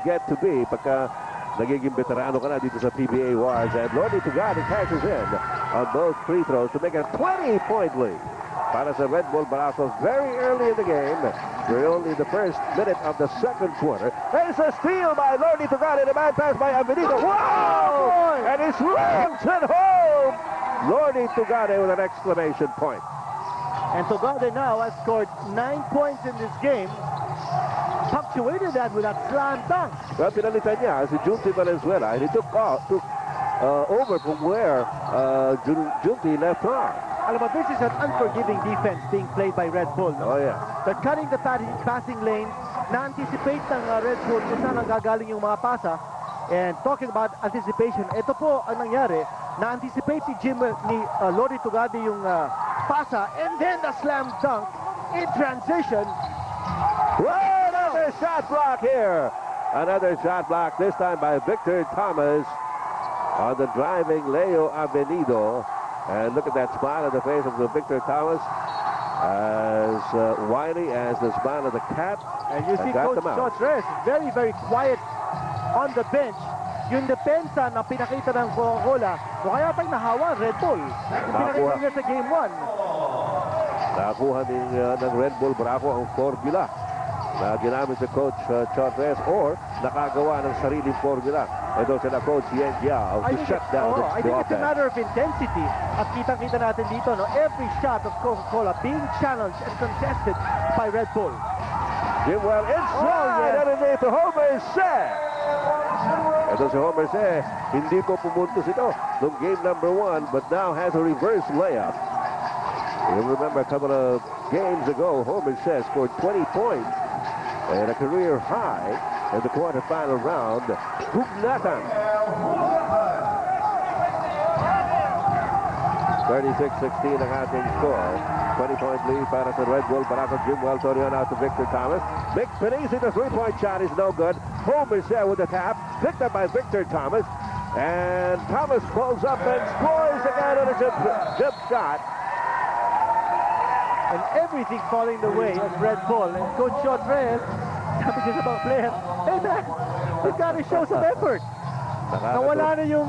A: get to be pagka nagiging veterano ka na dito sa PBA Wars. And Lordy Tugade cashes in on both free throws to make a 20-point lead para sa Red Bull Barako very early in the game. We're only in the first minute of the second quarter. There's a steal by Lordy Tugade. The man pass by Avenido. Wow! And he slams it home. Lordy Tugade with an exclamation point.
B: And Tugade now has scored 9 points in this game. Punctuated that with that slam dunk.
A: Well, pinalitan niya si Junti Valenzuela, and he took over from where Junti left off.
B: Alam mo, this is an unforgiving defense being played by Red Bull. No?
A: Oh, yeah.
B: They're cutting the passing lane. Na-anticipate ng Red Bull kung saan ang gagaling yung mga pasa. And talking about anticipation, ito po ang nangyari. Na-anticipate ni Lordy Tugade yung pasa, and then the slam dunk in transition.
A: Well, another shot block here. Another shot block, this time by Victor Thomas on the driving Leo Avenido. And look at that smile on the face of the Victor Thomas, as wily as the smile of the cat.
B: And you see Coach Chotres very, very quiet on the bench. Yung depensa na pinakita ng Coca-Cola, o kaya pag nahawa, Red Bull. Yung pinakita niya sa Game 1.
A: Nakakuha ng Red Bull Barako ang formula na ginamit sa Coach Chotres or nakagawa ng sariling formula. Ito sila Coach Yen Giao to shut down the
B: I think it's a matter of intensity. At kitang-kita natin dito, no, every shot of Coca-Cola being challenged and contested by Red Bull.
A: Jimwell inside, underneath to Homer Shea. Ito si Homer Shea, hindi po pumuntos ito nung game number 1, but now has a reverse layup. You remember a couple of games ago, Homer Shea scored 20 points and a career high in the quarterfinal round. Hugnatan. 36-16 ang ating score. 20-point lead para sa Red Bull. Barako Jimwell, Torion out to Victor Thomas. Mick Pinisi, the three-point shot is no good. Homer Shea with the tap. Picked up by Victor Thomas. And Thomas pulls up and scores again on a jump shot.
B: And everything falling the way of Red Bull. And Coach Chotres, sabi niya sa mga player, hey man, you gotta show some effort. Nawala na yung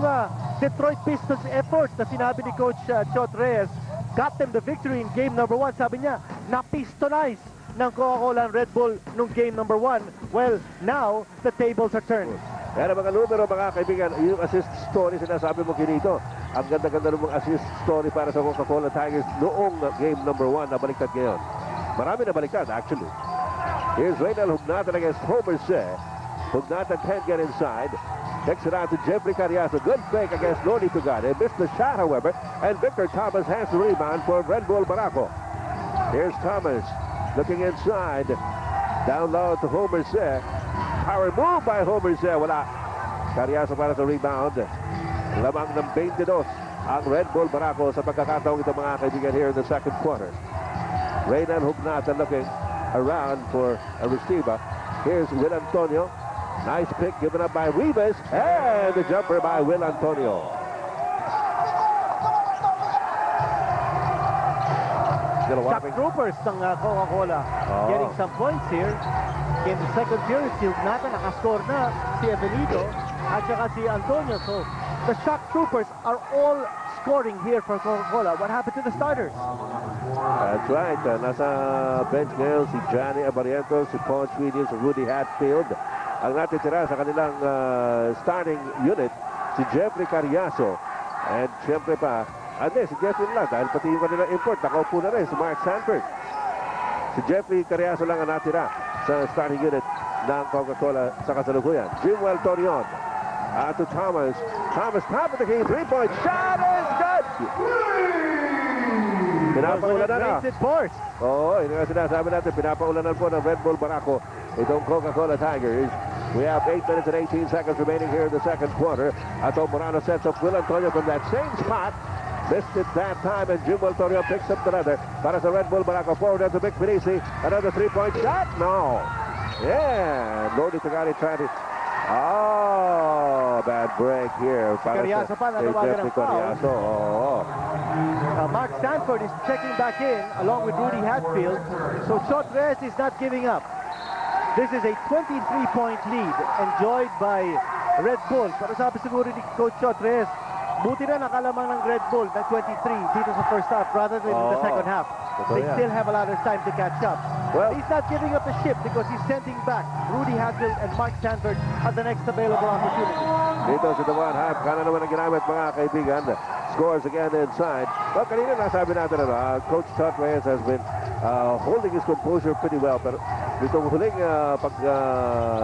B: Detroit Pistons effort na sinabi ni Coach Chotres. Got them the victory in game number 1. Sabi niya, na-pistonize ng Coca-Cola Red Bull nung game number 1. Well, now, the tables are turned.
A: Kaya mga numero, mga kaibigan, yung assist story, sinasabi mo kinito. Ang ganda-ganda ng mga assist story para sa Coca-Cola Tigers noong game number 1 na baliktad ngayon. Marami na baliktad, actually. Here's Reynald Hugnatan against Homer Shea. Hugnatan can't get inside. Takes it out to Jeffrey Cariaso. Good fake against Lordy Tugade. Missed the shot, however. And Victor Thomas has the rebound for Red Bull Barako. Here's Thomas looking inside. Down low to Homer Shea. Power move by Homer Shea. Wala. Cariaso para sa rebound. Lamang ng 22 ang Red Bull Barako sa pagkakataong ito, mga kaibigan, here in the second quarter. Reynald Hugnatan looking around for a receiver. Here's Will Antonio. Nice pick given up by Rivas, and the jumper by Will Antonio.
B: Shock troopers ng Coca-Cola getting some points here. In the second period, si Hugnatan nakascore na, si Avenido, at saka si Antonio. So, the shock troopers are all scoring here for Coca-Cola. What happened to the starters?
A: That's right. Nasa bench ngayon si Johnny Abarientos, si Paul Swedish, si Rudy Hatfield. Ang natitira sa kanilang starting unit, si Jeffrey Cariaso. And siyempre pa, Hindi, si Jeffrey lang. Dahil pati yung kanila import, nakaupo na rin si Mark Sanford. Si Jeffrey Carriazo lang ang natira sa starting unit ng Coca-Cola sa kasalukuyan. Jimwell Torion. To Thomas. Thomas, top of the key. 3-point shot is good! Pinapaulanan na. Oo, yun nga sinasabi natin. Pinapaulanan po ng Red Bull Barako itong Coca-Cola Tigers. We have 8 minutes and 18 seconds remaining here in the second quarter. Ato Morano sets up Will Antonio from that same spot. Missed it that time, and Jimwell Torion picks up the leather. Para sa Red Bull Barako, forward to Vic Pinisi. Another 3-point shot? No. Yeah, Lodi Tagani trying to... Oh, bad break here.
B: Carriazo pa, nanawagan ng foul.
A: Oh.
B: Mark Sanford is checking back in along with Rudy Hatfield. So Chotres is not giving up. This is a 23-point lead enjoyed by Red Bull. Pero sabi siguro ni Coach Chotres, buti na nakalamang ng Red Bull na 23 dito sa first half rather than in the second half. They still have a lot of time to catch up. Well, he's not giving up the ship because he's sending back Rudy Hatfield and Mark Sanford at the next available opportunity.
A: Dito sa Dawan half, kanan naman ang ginamit mga kaibigan. Scores again inside. Well, kanina nasabi natin Coach Todd Reyes has been holding his composure pretty well. Pero itong huling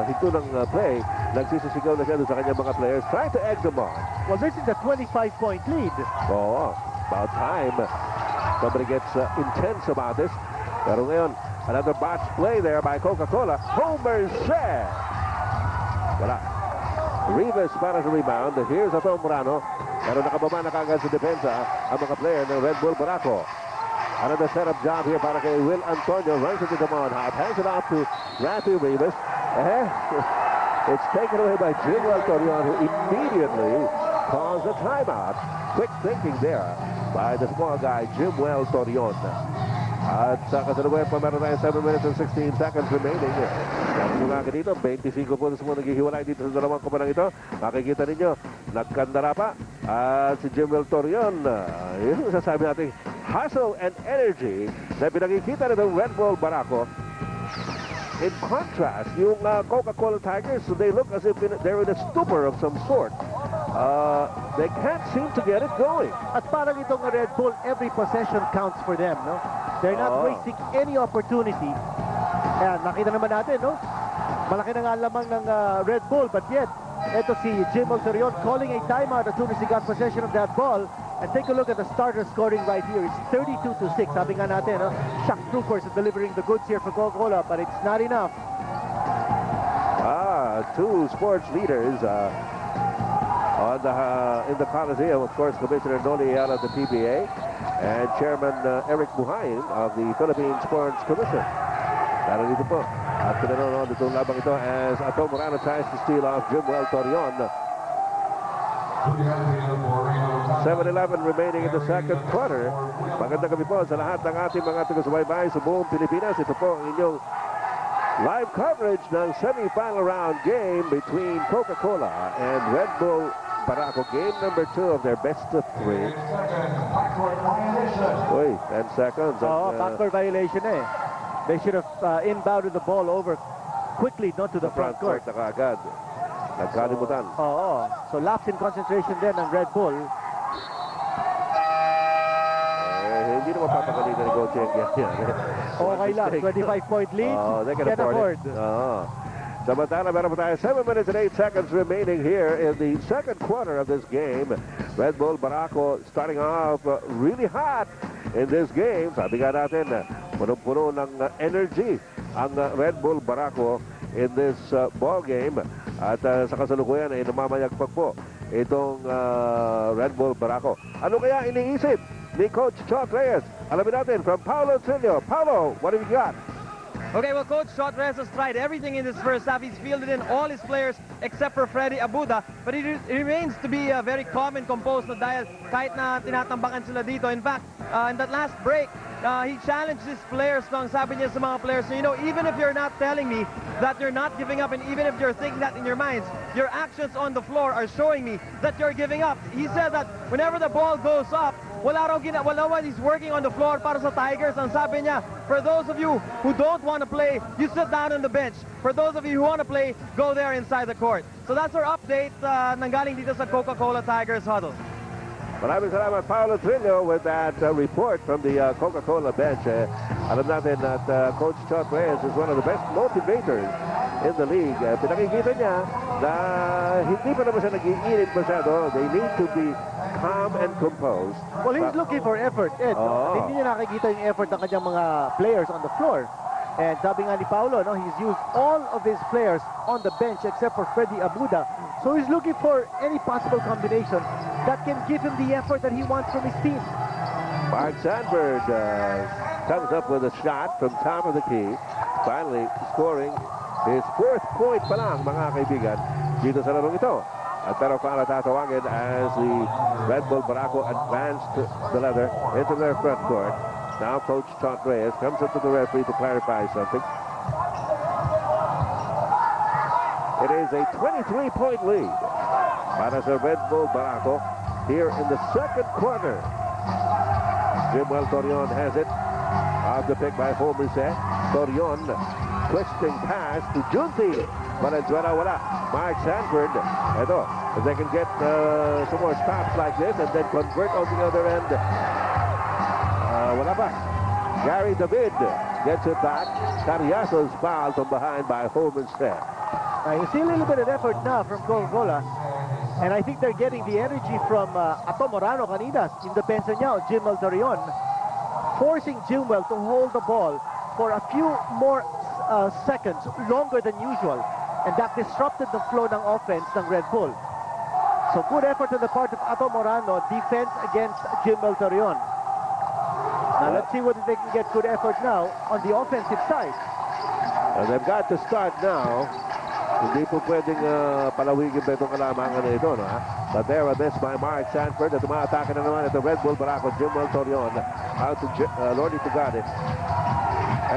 A: hinto ng play, nagsisisigaw na siya sa kanyang mga players, trying to egg them on.
B: Well, this is a 25-point lead.
A: Oo, about time. Somebody gets intense about this. Pero ngayon, another botch play there by Coca-Cola. Homer Shea. Wala. Rivas para sa rebound. Here's Atom Morano. Pero nakababa na kagad sa depensa ang mga player ng Red Bull Barako. Another setup job here para kay Will Antonio. Runs into Damon Hop. Hands it off to Matthew Rivas. It's taken away by Jimwell Torion, who immediately calls a timeout. Quick thinking there by the small guy, Jimwell Torion. At sa kasalukuyan pa, meron tayo 7 minutes and 16 seconds remaining. Sabi nga dito, 25 puntos mo naghihiwalay dito sa dalawang kumanang ito. Makikita ninyo, nagkandara pa. At si Jimwell Torion, yun ang sasabi natin, hustle and energy na pinakikita nitong Red Bull Barako. In contrast, yung Coca-Cola Tigers, they look as if they're in a stupor of some sort. They can't seem to get it going.
B: At parang itong Red Bull, every possession counts for them, no? They're not wasting any opportunity. Ayan, nakita naman natin, no? Malaki na nga lamang ng Red Bull, but yet, eto si Jimwell Torion calling a timeout as soon as he got possession of that ball. And take a look at the starter scoring right here. It's 32-6. Sabi nga natin, no? Shock troopers are delivering the goods here for Coca-Cola, but it's not enough.
A: Two sports leaders on in the Coliseum. Of course, Commissioner Noli Ayala of the PBA and Chairman Eric Buhayin of the Philippine Sports Commission. Pero dito po, at pinanonood itong labang ito as Atom Morano tries to steal off Jimwell Torion. 7-11 remaining in the second quarter. Magandang gabi po sa lahat ng ating mga taga-subaybay sa buong Pilipinas. Ito po ang inyong live coverage ng semi-final round game between Coca-Cola and Red Bull Barako. Game number 2 of their best of 3. Uy, 10 seconds.
B: Backcourt violation eh. They should have inbounded the ball over quickly, not to the front court.
A: Na kaagad. Nagkalimutan.
B: So lapse in concentration then ng Red Bull.
A: Hindi naman papagalitan ni Coach Eng yan.
B: Okay lang, 25-point lead.
A: They can afford it. Samantala, meron pa tayo 7 minutes and 8 seconds remaining here in the second quarter of this game. Red Bull Barako starting off really hot in this game. Sabi nga natin, punong-puno ng energy ang Red Bull Barako in this ball game. At sa kasalukuyan ay namamayagpag po itong Red Bull Barako. Ano kaya iniisip ni Coach Chot Reyes? Alamin natin from Paulo Trillo. Paulo, what have you got?
C: Okay, well, Coach Chot Reyes has tried everything in this first half. He's fielded in all his players except for Freddy Abuda. But he remains to be very calm and composed dahil kahit na tinatambakan sila dito. In fact, in that last break, he challenged his players. Ang sabi niya sa mga players, so, you know, even if you're not telling me that you're not giving up, and even if you're thinking that in your minds, your actions on the floor are showing me that you're giving up. He said that whenever the ball goes up, wala he's working on the floor para sa Tigers. Ang sabi niya, for those of you who don't want to play, you sit down on the bench. For those of you who want to play, go there inside the court. So that's our update nanggaling dito sa Coca-Cola Tigers huddle.
A: Maraming salamat, Paolo Trillo, with that report from the Coca-Cola bench. Alam natin that Coach Chot Reyes is one of the best motivators in the league. Pinakikita niya na hindi pa naman siya nag-iinit masyado. They need to be calm and composed.
B: Well, he's looking for effort, Ed. Hindi niya nakikita yung effort ng kanyang mga players on the floor. And sabi nga ni Paulo, no, he's used all of his players on the bench except for Freddy Abuda. So he's looking for any possible combination that can give him the effort that he wants from his team.
A: Mark Sandberg comes up with a shot from top of the key. Finally scoring his 4th point pa lang, mga kaibigan, dito sa larong ito. At pero para tatawagin as the Red Bull Barako advanced the leather into their front court. Now Coach Chot Reyes comes up to the referee to clarify something. It is a 23-point lead para sa Red Bull Barako here in the 2nd quarter. Jimwell Torion has it. Off the pick by Homer Set. Torion twisting pass to Junti. Valenzuela wala. Mark Sanford. Ito, if they can get some more stops like this and then convert on the other end. Wala pa. Gary David gets it back. Carriazo's fouled from behind by Homer Set.
B: You see a little bit of effort now from Coca-Cola. And I think they're getting the energy from Ato Morano kanina in the bench niya, Jimwell Torion, forcing Jimwell to hold the ball for a few more seconds, longer than usual. And that disrupted the flow ng offense ng Red Bull. So good effort on the part of Ato Morano, defense against Jimwell Torion. Now let's see whether they can get good effort now on the offensive side.
A: And they've got to start now. Hindi po pwedeng palawigin pa itong kalamangan na ito, no? But there a miss by Mark Sanford at tumaatake na naman ito Red Bull Barako, Jimwell Torion out to Lordy Tugade.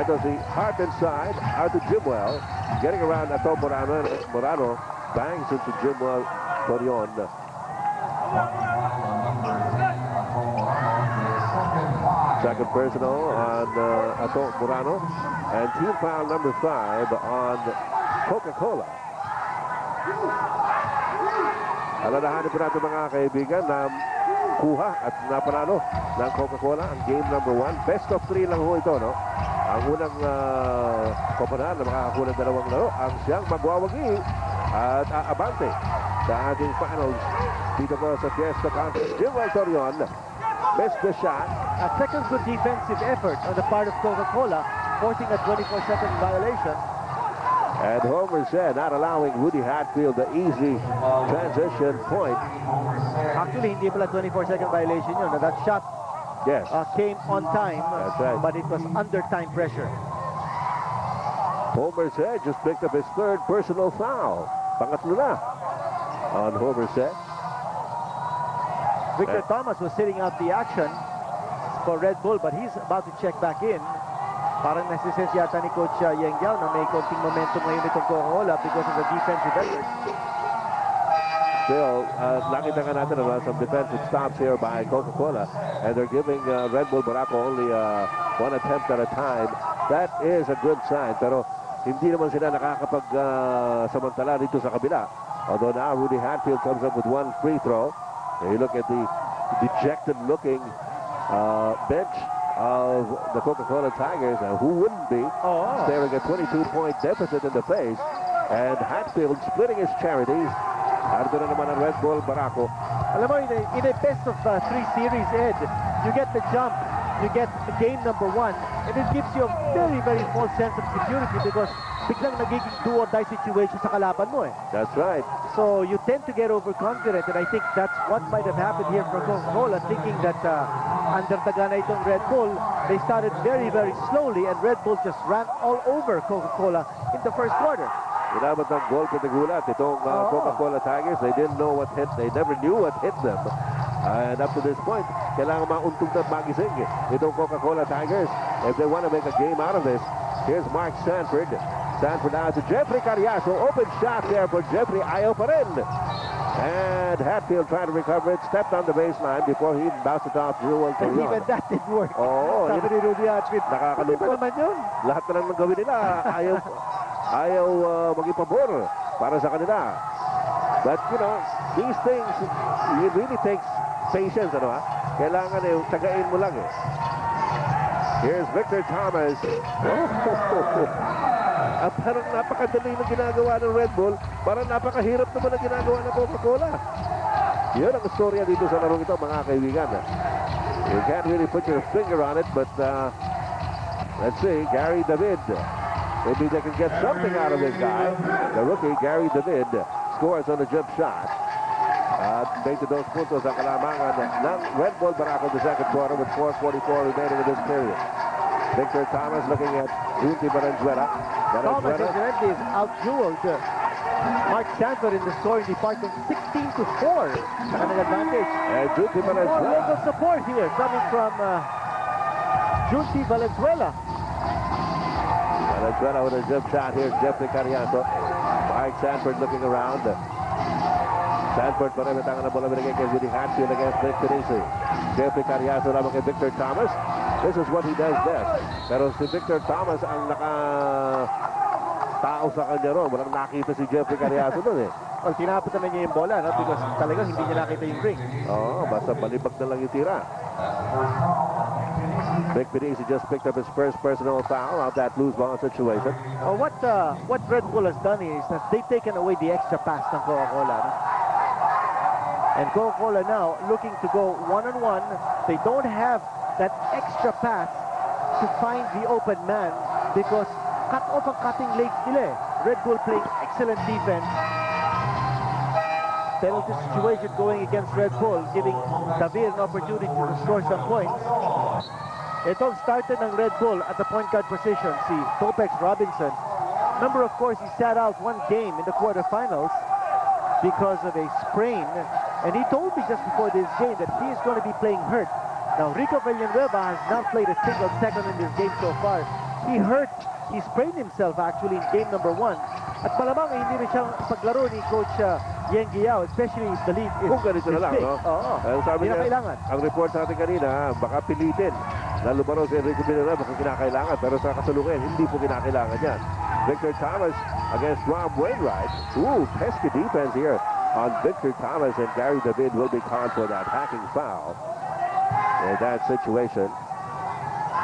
A: Ito si Hart inside, out to Jimwell, getting around Ato Morano. Morano bangs into Jimwell Torion. Second personal on Ato Morano, and team foul number 5 on Coca-Cola. Alalahanin po natin mga kaibigan na kuha at napanalo ng Coca-Cola ang game number 1. Best of 3 lang ho ito, no? Ang unang koponahan na makakakulang 2 laro ang siyang magwawagi at aabante sa ating finals dito po sa Fiesta Conference. Jimwell Torion missed the shot.
B: A second good defensive effort on the part of Coca-Cola, forcing a 24-second violation.
A: And Homer said not allowing Rudy Hatfield the easy transition point.
B: Actually, hindi pala 24-second violation yun. That shot came on time, but it was under time pressure.
A: Homer said just picked up his 3rd personal foul. Pangatlo na on Homer said.
B: Victor Thomas was sitting out the action for Red Bull, but he's about to check back in. Parang nasisense yata ni Coach Yeng Giao na may konting momentum ngayon itong Coca-Cola because of the defensive effort.
A: Still, nakita nga natin some defensive stops here by Coca-Cola, and they're giving Red Bull Barako only 1 attempt at a time. That is a good sign, pero hindi naman sila nakakapag-samantala dito sa kabila. Although now Rudy Hatfield comes up with 1 free throw. And you look at the dejected-looking bench of the Coca-Cola Tigers, and who wouldn't be staring a 22-point deficit in the face, and Hatfield splitting his charities. Ardo na naman ang Red Bull Barako.
B: Alam mo, in a best of 3 series, Ed, you get the jump, you get the game number 1, and it gives you a very, very false sense of security because biglang nagiging do-or-die situation sa kalaban mo eh.
A: That's right.
B: So you tend to get overconfident, and I think that's what might have happened here for Coca-Cola, thinking that under taga na itong Red Bull, they started very, very slowly, and Red Bull just ran all over Coca-Cola in the first quarter.
A: Inabot ng goal pinagulat itong Coca-Cola Tigers. They didn't know what hit. They never knew what hit them. And up to this point, kailangan mauntog na magising itong Coca-Cola Tigers if they want to make a game out of this. Here's Mark Sanford. Sanford now to Jeffrey Carriazo. Open shot there for Jeffrey. Ayaw pa rin. And Hatfield trying to recover it. Stepped on the baseline before he bounced it off Jewel to
B: And even that didn't work.
A: Sabi
B: ni Rudy Hatfield,
A: nakakalungkot.
B: ano naman yun?
A: Lahat na lang ng gawin nila. Ayaw maging pabor para sa kanila. But, you know, these things, it really takes patience, ano ha? Kailangan tagain mo lang eh. Here's Victor Thomas. Parang napakadali na ginagawa ng Red Bull. Parang napakahirap naman ang ginagawa ng Coca-Cola. Yun ang storya dito sa larong ito, mga kaibigan. You can't really put your finger on it, but let's see, Gary David. Maybe they can get something out of this guy. The rookie, Gary David, scores on a jump shot. At 22 puntos ang kalamangan ng Red Bull Barako in the second quarter with 4:44 remaining in this period. Victor Thomas looking at Junti Valenzuela.
B: Thomas incidentally is out-jeweled Mark Sanford in the scoring department 16-4. An advantage.
A: And Junti
B: More
A: Valenzuela.
B: local support here coming from Junti Valenzuela.
A: Valenzuela with a jump shot here. Jeffrey Cariaso. Mark Sanford looking around. Sanford pa rin ang tangan na bola binigay kay Woody Hatfield against Nick Pinisi. Jeffrey Cariaso lamang kay Victor Thomas. This is what he does best. Pero si Victor Thomas ang tao sa kanya ron. Walang nakita si Jeffrey Cariaso nun eh.
B: Well, tinapot naman niya yung bola, no? Because talagang hindi niya nakita yung ring.
A: Oo, basta balibag na lang yung tira. Nick Pinisi just picked up his first personal foul out that loose ball situation.
B: What Red Bull has done is that they've taken away the extra pass ng Coca-Cola. No? And Coca-Cola now looking to go one-on-one. They don't have that extra pass to find the open man because cut off ang cutting legs nila. Red Bull playing excellent defense. Penalty situation going against Red Bull, giving David an opportunity to score some points. Ito started ng Red Bull at the point guard position, si Topex Robinson. Remember, of course, he sat out one game in the quarterfinals because of a sprain. And he told me just before this game that he is going to be playing hurt. Now, Rico Villanueva has not played a single second in this game so far. He sprained himself actually in game number 1. At malamang hindi rin siyang paglaro ni Coach Yeng Guiao, especially if the lead is
A: Kung ganito na lang,
B: big.
A: no?
B: Oo,
A: Sabi
B: hindi na
A: niya,
B: kailangan.
A: ang report sa atin kanina, baka pilitin. Lalo ba si Enrico Villanueva kung kinakailangan. Pero sa kasalukuyan, hindi po kinakailangan yan. Victor Thomas against Rob Wainwright. Ooh, pesky defense here on Victor Thomas, and Gary David will be called for that hacking foul in that situation.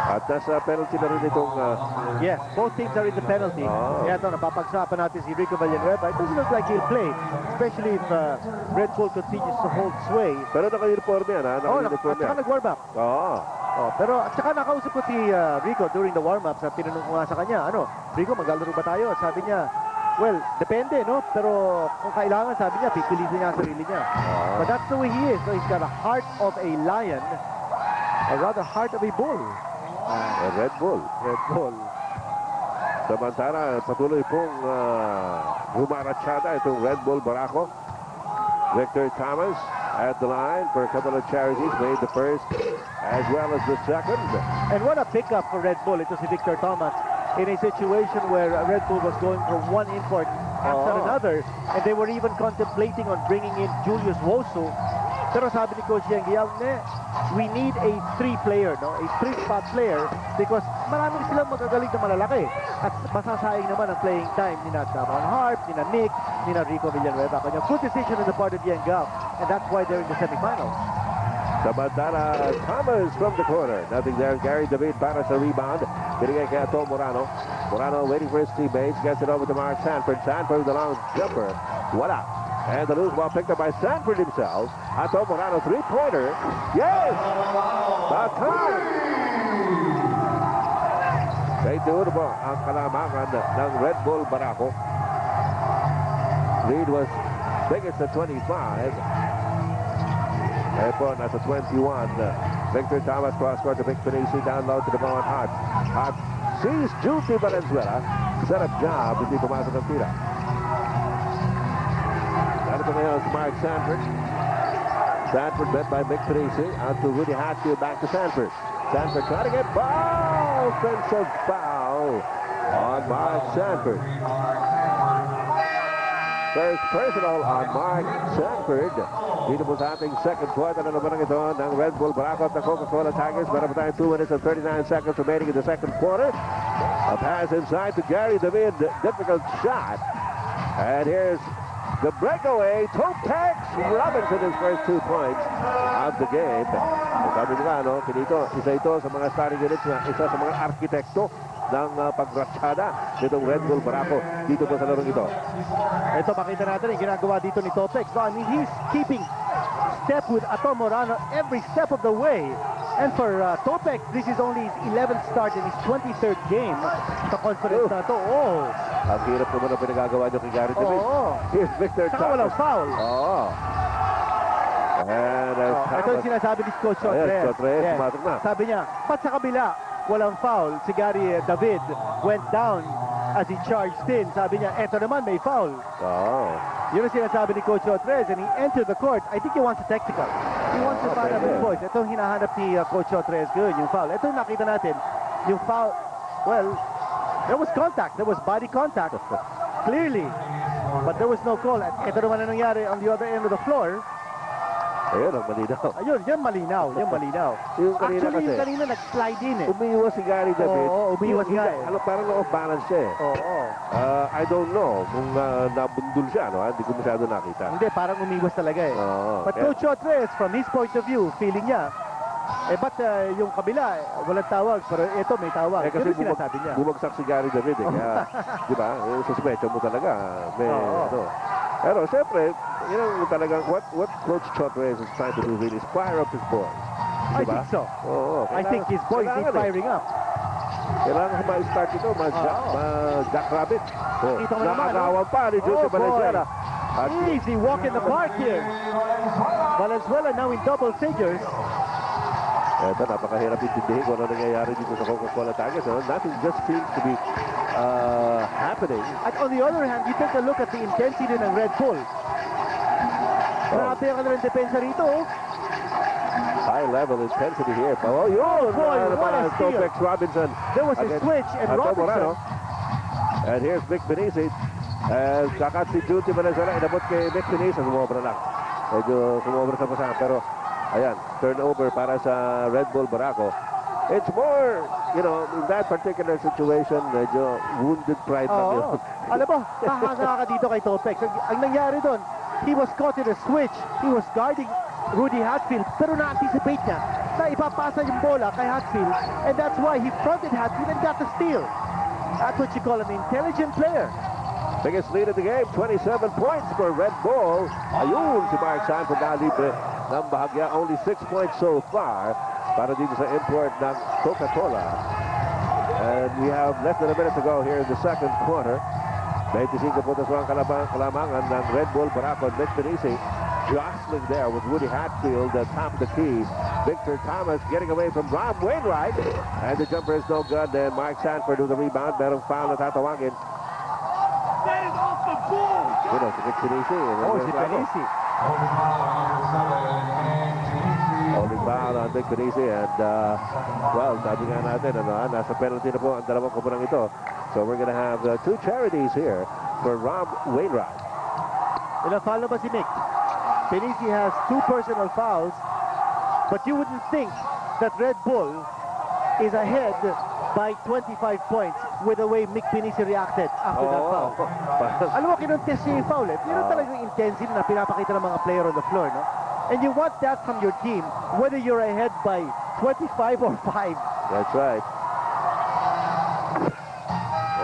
A: At nasa penalty na rin itong...
B: Yes, both teams are in the penalty. Kaya ito, napapagsapan natin si Rico Villanueva. It doesn't look like he'll play, especially if Red Bull continues to hold sway.
A: Pero naka-uniform yan, ha? Naka-uniform
B: At saka
A: yan.
B: nag-warm up. Pero at saka nakausap ko si Rico during the warm-ups at tinanong ko nga sa kanya, Rico, maglalaro ba tayo? At sabi niya, well, depende, no? Pero kung kailangan, sabi niya, pipilitin niya ang sarili niya. But that's the way he is. So he's got a heart of a lion, or rather heart of a bull.
A: Red Bull.
B: Red Bull.
A: Samantala, patuloy pong humaratsyada itong Red Bull Barako. Victor Thomas at the line for a couple of charities, made the first as well as the second.
B: And what a pickup for Red Bull. Ito si Victor Thomas in a situation where Red Bull was going from one import after another, and they were even contemplating on bringing in Julius Wosu. Pero sabi ni Coach Yeng Guiao, we need a three-player, a three-spot player, because marami silang magagaling na malalaki. At masasayang naman ang playing time ni Damon Harp, ni Nick, ni Rico Villanueva. Kanya good decision on the part of Yeng Guiao, and that's why they're in the semifinals.
A: Samantala, Thomas from the corner. Nothing there. Gary David para sa rebound. Binigay kay Ato Morano. Morano waiting for his teammates. Gets it over to Mark Sanford. Sanford with a long jumper. Voila. And the loose ball picked up by Sanford himself. Ato Morano, three-pointer. Yes! Baton! Kay Teodo po ang kalamangan ng Red Bull Barako. Lead was biggest at 25. Kaya po, nasa 21. Victor Thomas cross-court to Vic Pinisi. Down low to the ball on Hart. Hart sees Junti Valenzuela. Set up job. Hindi pumasok ang tira. Ito ngayon si Mark Sanford. Sanford met by Vic Pinisi. Out to Rudy Hatfield. Back to Sanford. Sanford trying to get ball. Offensive foul on Mark Sanford. First personal on Mark Sanford. Dito po sa ating second quarter na naman ito ng Red Bull Barako at ng Coca-Cola Tigers. Meron pa tayong 2 minutes and 39 seconds remaining in the second quarter. A pass inside to Gary David. Difficult shot. And here's The breakaway, Throwback Robinson his first 2 points of the game. Sabi nila, no, isa ito sa mga starting units na isa sa mga arkitekto ng pagratsyada nitong Red Bull Barako dito po sa larong ito.
B: Ito, makita natin yung ginagawa dito ni Throwback. So, I mean, he's keeping step with Ato Morano every step of the way. And for Throwback, this is only his 11th start in his 23rd game sa conference na ito. Oh!
A: Ang hirap naman ang pinagagawa niyo kay Gary David. Here's Victor
B: Saka
A: Thomas.
B: walang foul.
A: Oo. And
B: ito yung sinasabi ni Coach Sotres.
A: Yes, Sotres, pumasok na.
B: Sabi niya, pat sa kabila, walang foul. Si Gary David went down as he charged in. Sabi niya, eto naman, may foul.
A: Oo.
B: Yun ang sinasabi ni Coach Sotres, and he entered the court. I think he wants a technical. He wants to find out his voice. Ito ang hinahanap ni Coach Sotres. Good, yung foul. Ito yung nakita natin. Yung foul, well, there was contact. There was body contact. Clearly. But there was no call. At ito naman ang nangyari on the other end of the floor.
A: Ayun, ang malinaw.
B: Ayun, yan malinaw. Yan malinaw.
A: Yung kanina
B: Actually,
A: kasi,
B: yung kanina nag-slide in eh.
A: umiiwas si Gary David.
B: Oo, umiiwas nga eh.
A: Parang off balance siya eh.
B: Oo.
A: I don't know kung nabundol siya, no? Hindi ko masyado nakita.
B: Hindi, parang umiwas talaga eh.
A: Oo.
B: But Coach Sotres, from his point of view, feeling niya, ba't yung kabila, walang tawag, pero ito may tawag.
A: Kasi
B: Yun ang sinasabi niya.
A: bumagsak si Gary David eh. Kaya, di ba? Suspecha mo talaga. May, ano. Pero siyempre, yun ang talagang what Coach Sotres is trying to do really is fire up his boys.
B: I
A: Diba?
B: think so.
A: Oo.
B: I think his boys need firing up.
A: Kailangan ma-start ito, ma-jackrabbit.
B: Kita mo naman,
A: Nakakawan pa ni Jose Valenzuela. At
B: Easy walk in the park here. Valenzuela now in double figures.
A: ito, napakahirap intindihin kung ano nangyayari dito sa Coca-Cola Tigers. Nothing just seems to be happening.
B: At on the other hand, you take a look at the intensity ng Red Bull. Grabe ang kanilang depensa rito.
A: High level intensity here. Oh, yun!
B: boy, what a steal.
A: Throwback Robinson.
B: There was a
A: against
B: switch and
A: Ato
B: Robinson.
A: Morano. And here's Vic Benitez. Kakat si Juti Valenzuela, inabot kay Vic Benitez. Sumobra lang. Medyo sumobra sa pasahan. Pero, ayan, turnover para sa Red Bull Barako. It's more, you know, in that particular situation, medyo wounded pride lang yun.
B: Alam mo, kahanga ka dito kay Throwback. Ang nangyari doon, he was caught in a switch. He was guarding Rudy Hatfield, pero na-anticipate niya na ipapasa yung bola kay Hatfield, and that's why he fronted Hatfield and got the steal. That's what you call an intelligent player.
A: Biggest lead of the game, 27 points for Red Bull. Ayun, si Mark Sanford na libre ng bahagya. Only 6 points so far para dito sa import ng Coca-Cola. And we have less than a minute to go here in the second quarter. 25 puntos ang kalamangan ng Red Bull Barako and Vic Benitez. Jostling there with Woody Hatfield at top of the key. Victor Thomas getting away from Rob Wainwright. And the jumper is no good. Then Mark Sanford with the rebound. Merong foul na tatawagin. You know, si Vic Benitez.
B: Si Benitez.
A: Holding foul on Vic Benitez. And, well, sabi nga natin, nasa penalty na po ang dalawang kupunang ito. So we're gonna have 2 charities here for Rob Wainwright.
B: Ilang foul na ba si Nick? Benitez has 2 personal fouls, but you wouldn't think that Red Bull is ahead by 25 points with the way Mick Benitez reacted after that foul. Alam mo, kinuntest niya yung foul eh. Yun ang talagang intensity na pinapakita ng mga player on the floor, no? And you want that from your team, whether you're ahead by 25 or 5.
A: That's right.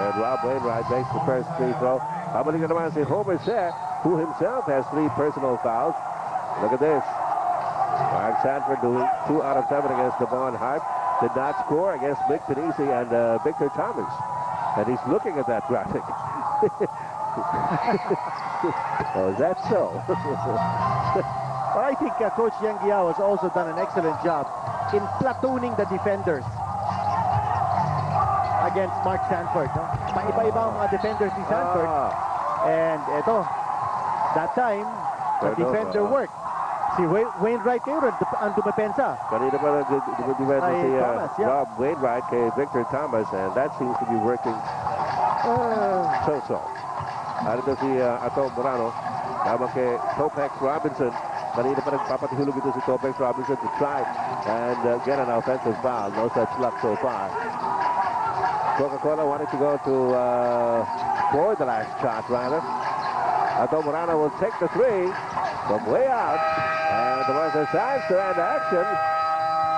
A: And Rob Wainwright makes the first free throw. Pabalik na naman si Homer Shea, who himself has 3 personal fouls. Look at this. Mark Sanford doing 2 out of 7 against Devon Hart. Did not score against Mick Benitez and Victor Thomas. And he's looking at that graphic. Oh, is that so?
B: But I think Coach Yang Giao has also done an excellent job in platooning the defenders against Mark Sanford. No? Iba-iba ang mga defenders ni Sanford. And ito, that time, the defender worked. Si Wainwright kayo rin ang dumepensa.
A: Kanina pa nag-defensa si
B: Thomas, yeah.
A: Rob Wainwright kay Victor Thomas, and that seems to be working so-so. Arito si Ato Morano, tama kay Throwback Robinson. Kanina pa nagpapatihulog ito si Throwback Robinson to try and get an offensive foul. No such luck so far. Coca-Cola wanted to go to for the last shot, rather. Morano will take the three from way out. And there was a chance to end action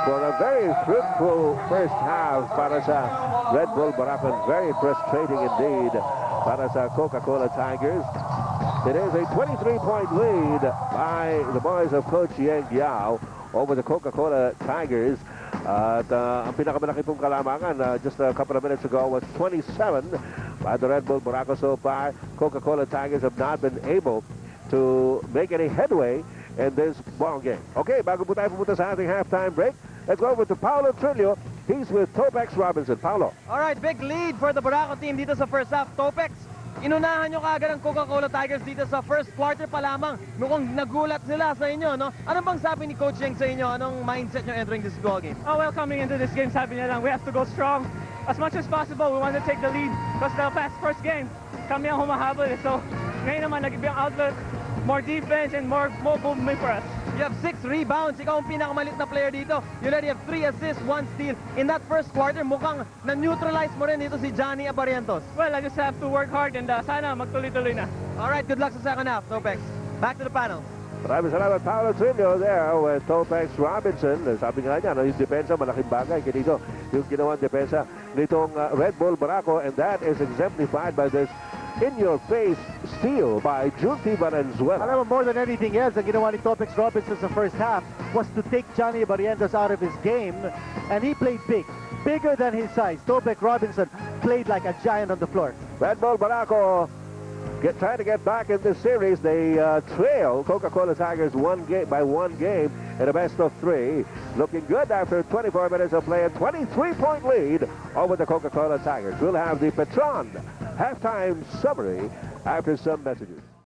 A: for a very fruitful first half para sa Red Bull Barako. Very frustrating indeed para sa Coca-Cola Tigers. It is a 23-point lead by the boys of Coach Yeng Yao over the Coca-Cola Tigers. At ang pinakamalaki pong kalamangan just a couple of minutes ago was 27 by the Red Bull Barako. So far, Coca-Cola Tigers have not been able to make any headway in this ball game. Okay, bago po tayo pumunta sa ating halftime break, let's go over to Paolo Trillo. He's with Throwback Robinson. Paolo.
C: All right, big lead for the Barako team dito sa first half. Throwback, inunahan nyo kaagad ang Coca-Cola Tigers dito sa first quarter pa lamang. Mukhang nagulat sila sa inyo, no? Ano bang sabi ni Coach Yeng sa inyo? Anong mindset nyo entering this ball game?
E: Oh, well, coming into this game, sabi niya lang, we have to go strong. As much as possible, we want to take the lead. Because the first game, kami ang humahabol. So, ngayon naman, nag-ibang outlook, more defense, and more movement for us.
C: You have 6 rebounds. Ikaw ang pinakamalit na player dito. You already have 3 assists, 1 steal. In that first quarter, mukhang na-neutralize mo rin dito si Johnny Abarientos.
E: Well, I just have to work hard and sana magtuloy-tuloy na.
C: Alright, good luck sa second half, Throwback. Back to the panel.
A: Maraming salamat, Paolo Trillo there with Throwback Robinson. Sabi nga niya, yung depensa, malaking bagay. Ganito, yung ginawang depensa nitong Red Bull Barako, and that is exemplified by this in-your-face steal by Junti Valenzuela.
B: Alam mo, more than anything else, ang ginawa ni Throwback Robinson sa first half was to take Johnny Barrientos out of his game, and he played big. Bigger than his size. Throwback Robinson played like a giant on the floor.
A: Red Bull Barako trying to get back in this series. They trail Coca-Cola Tigers by one game in a best of 3. Looking good after 24 minutes of play. A 23-point lead over the Coca-Cola Tigers. We'll have the Petron halftime summary after some messages.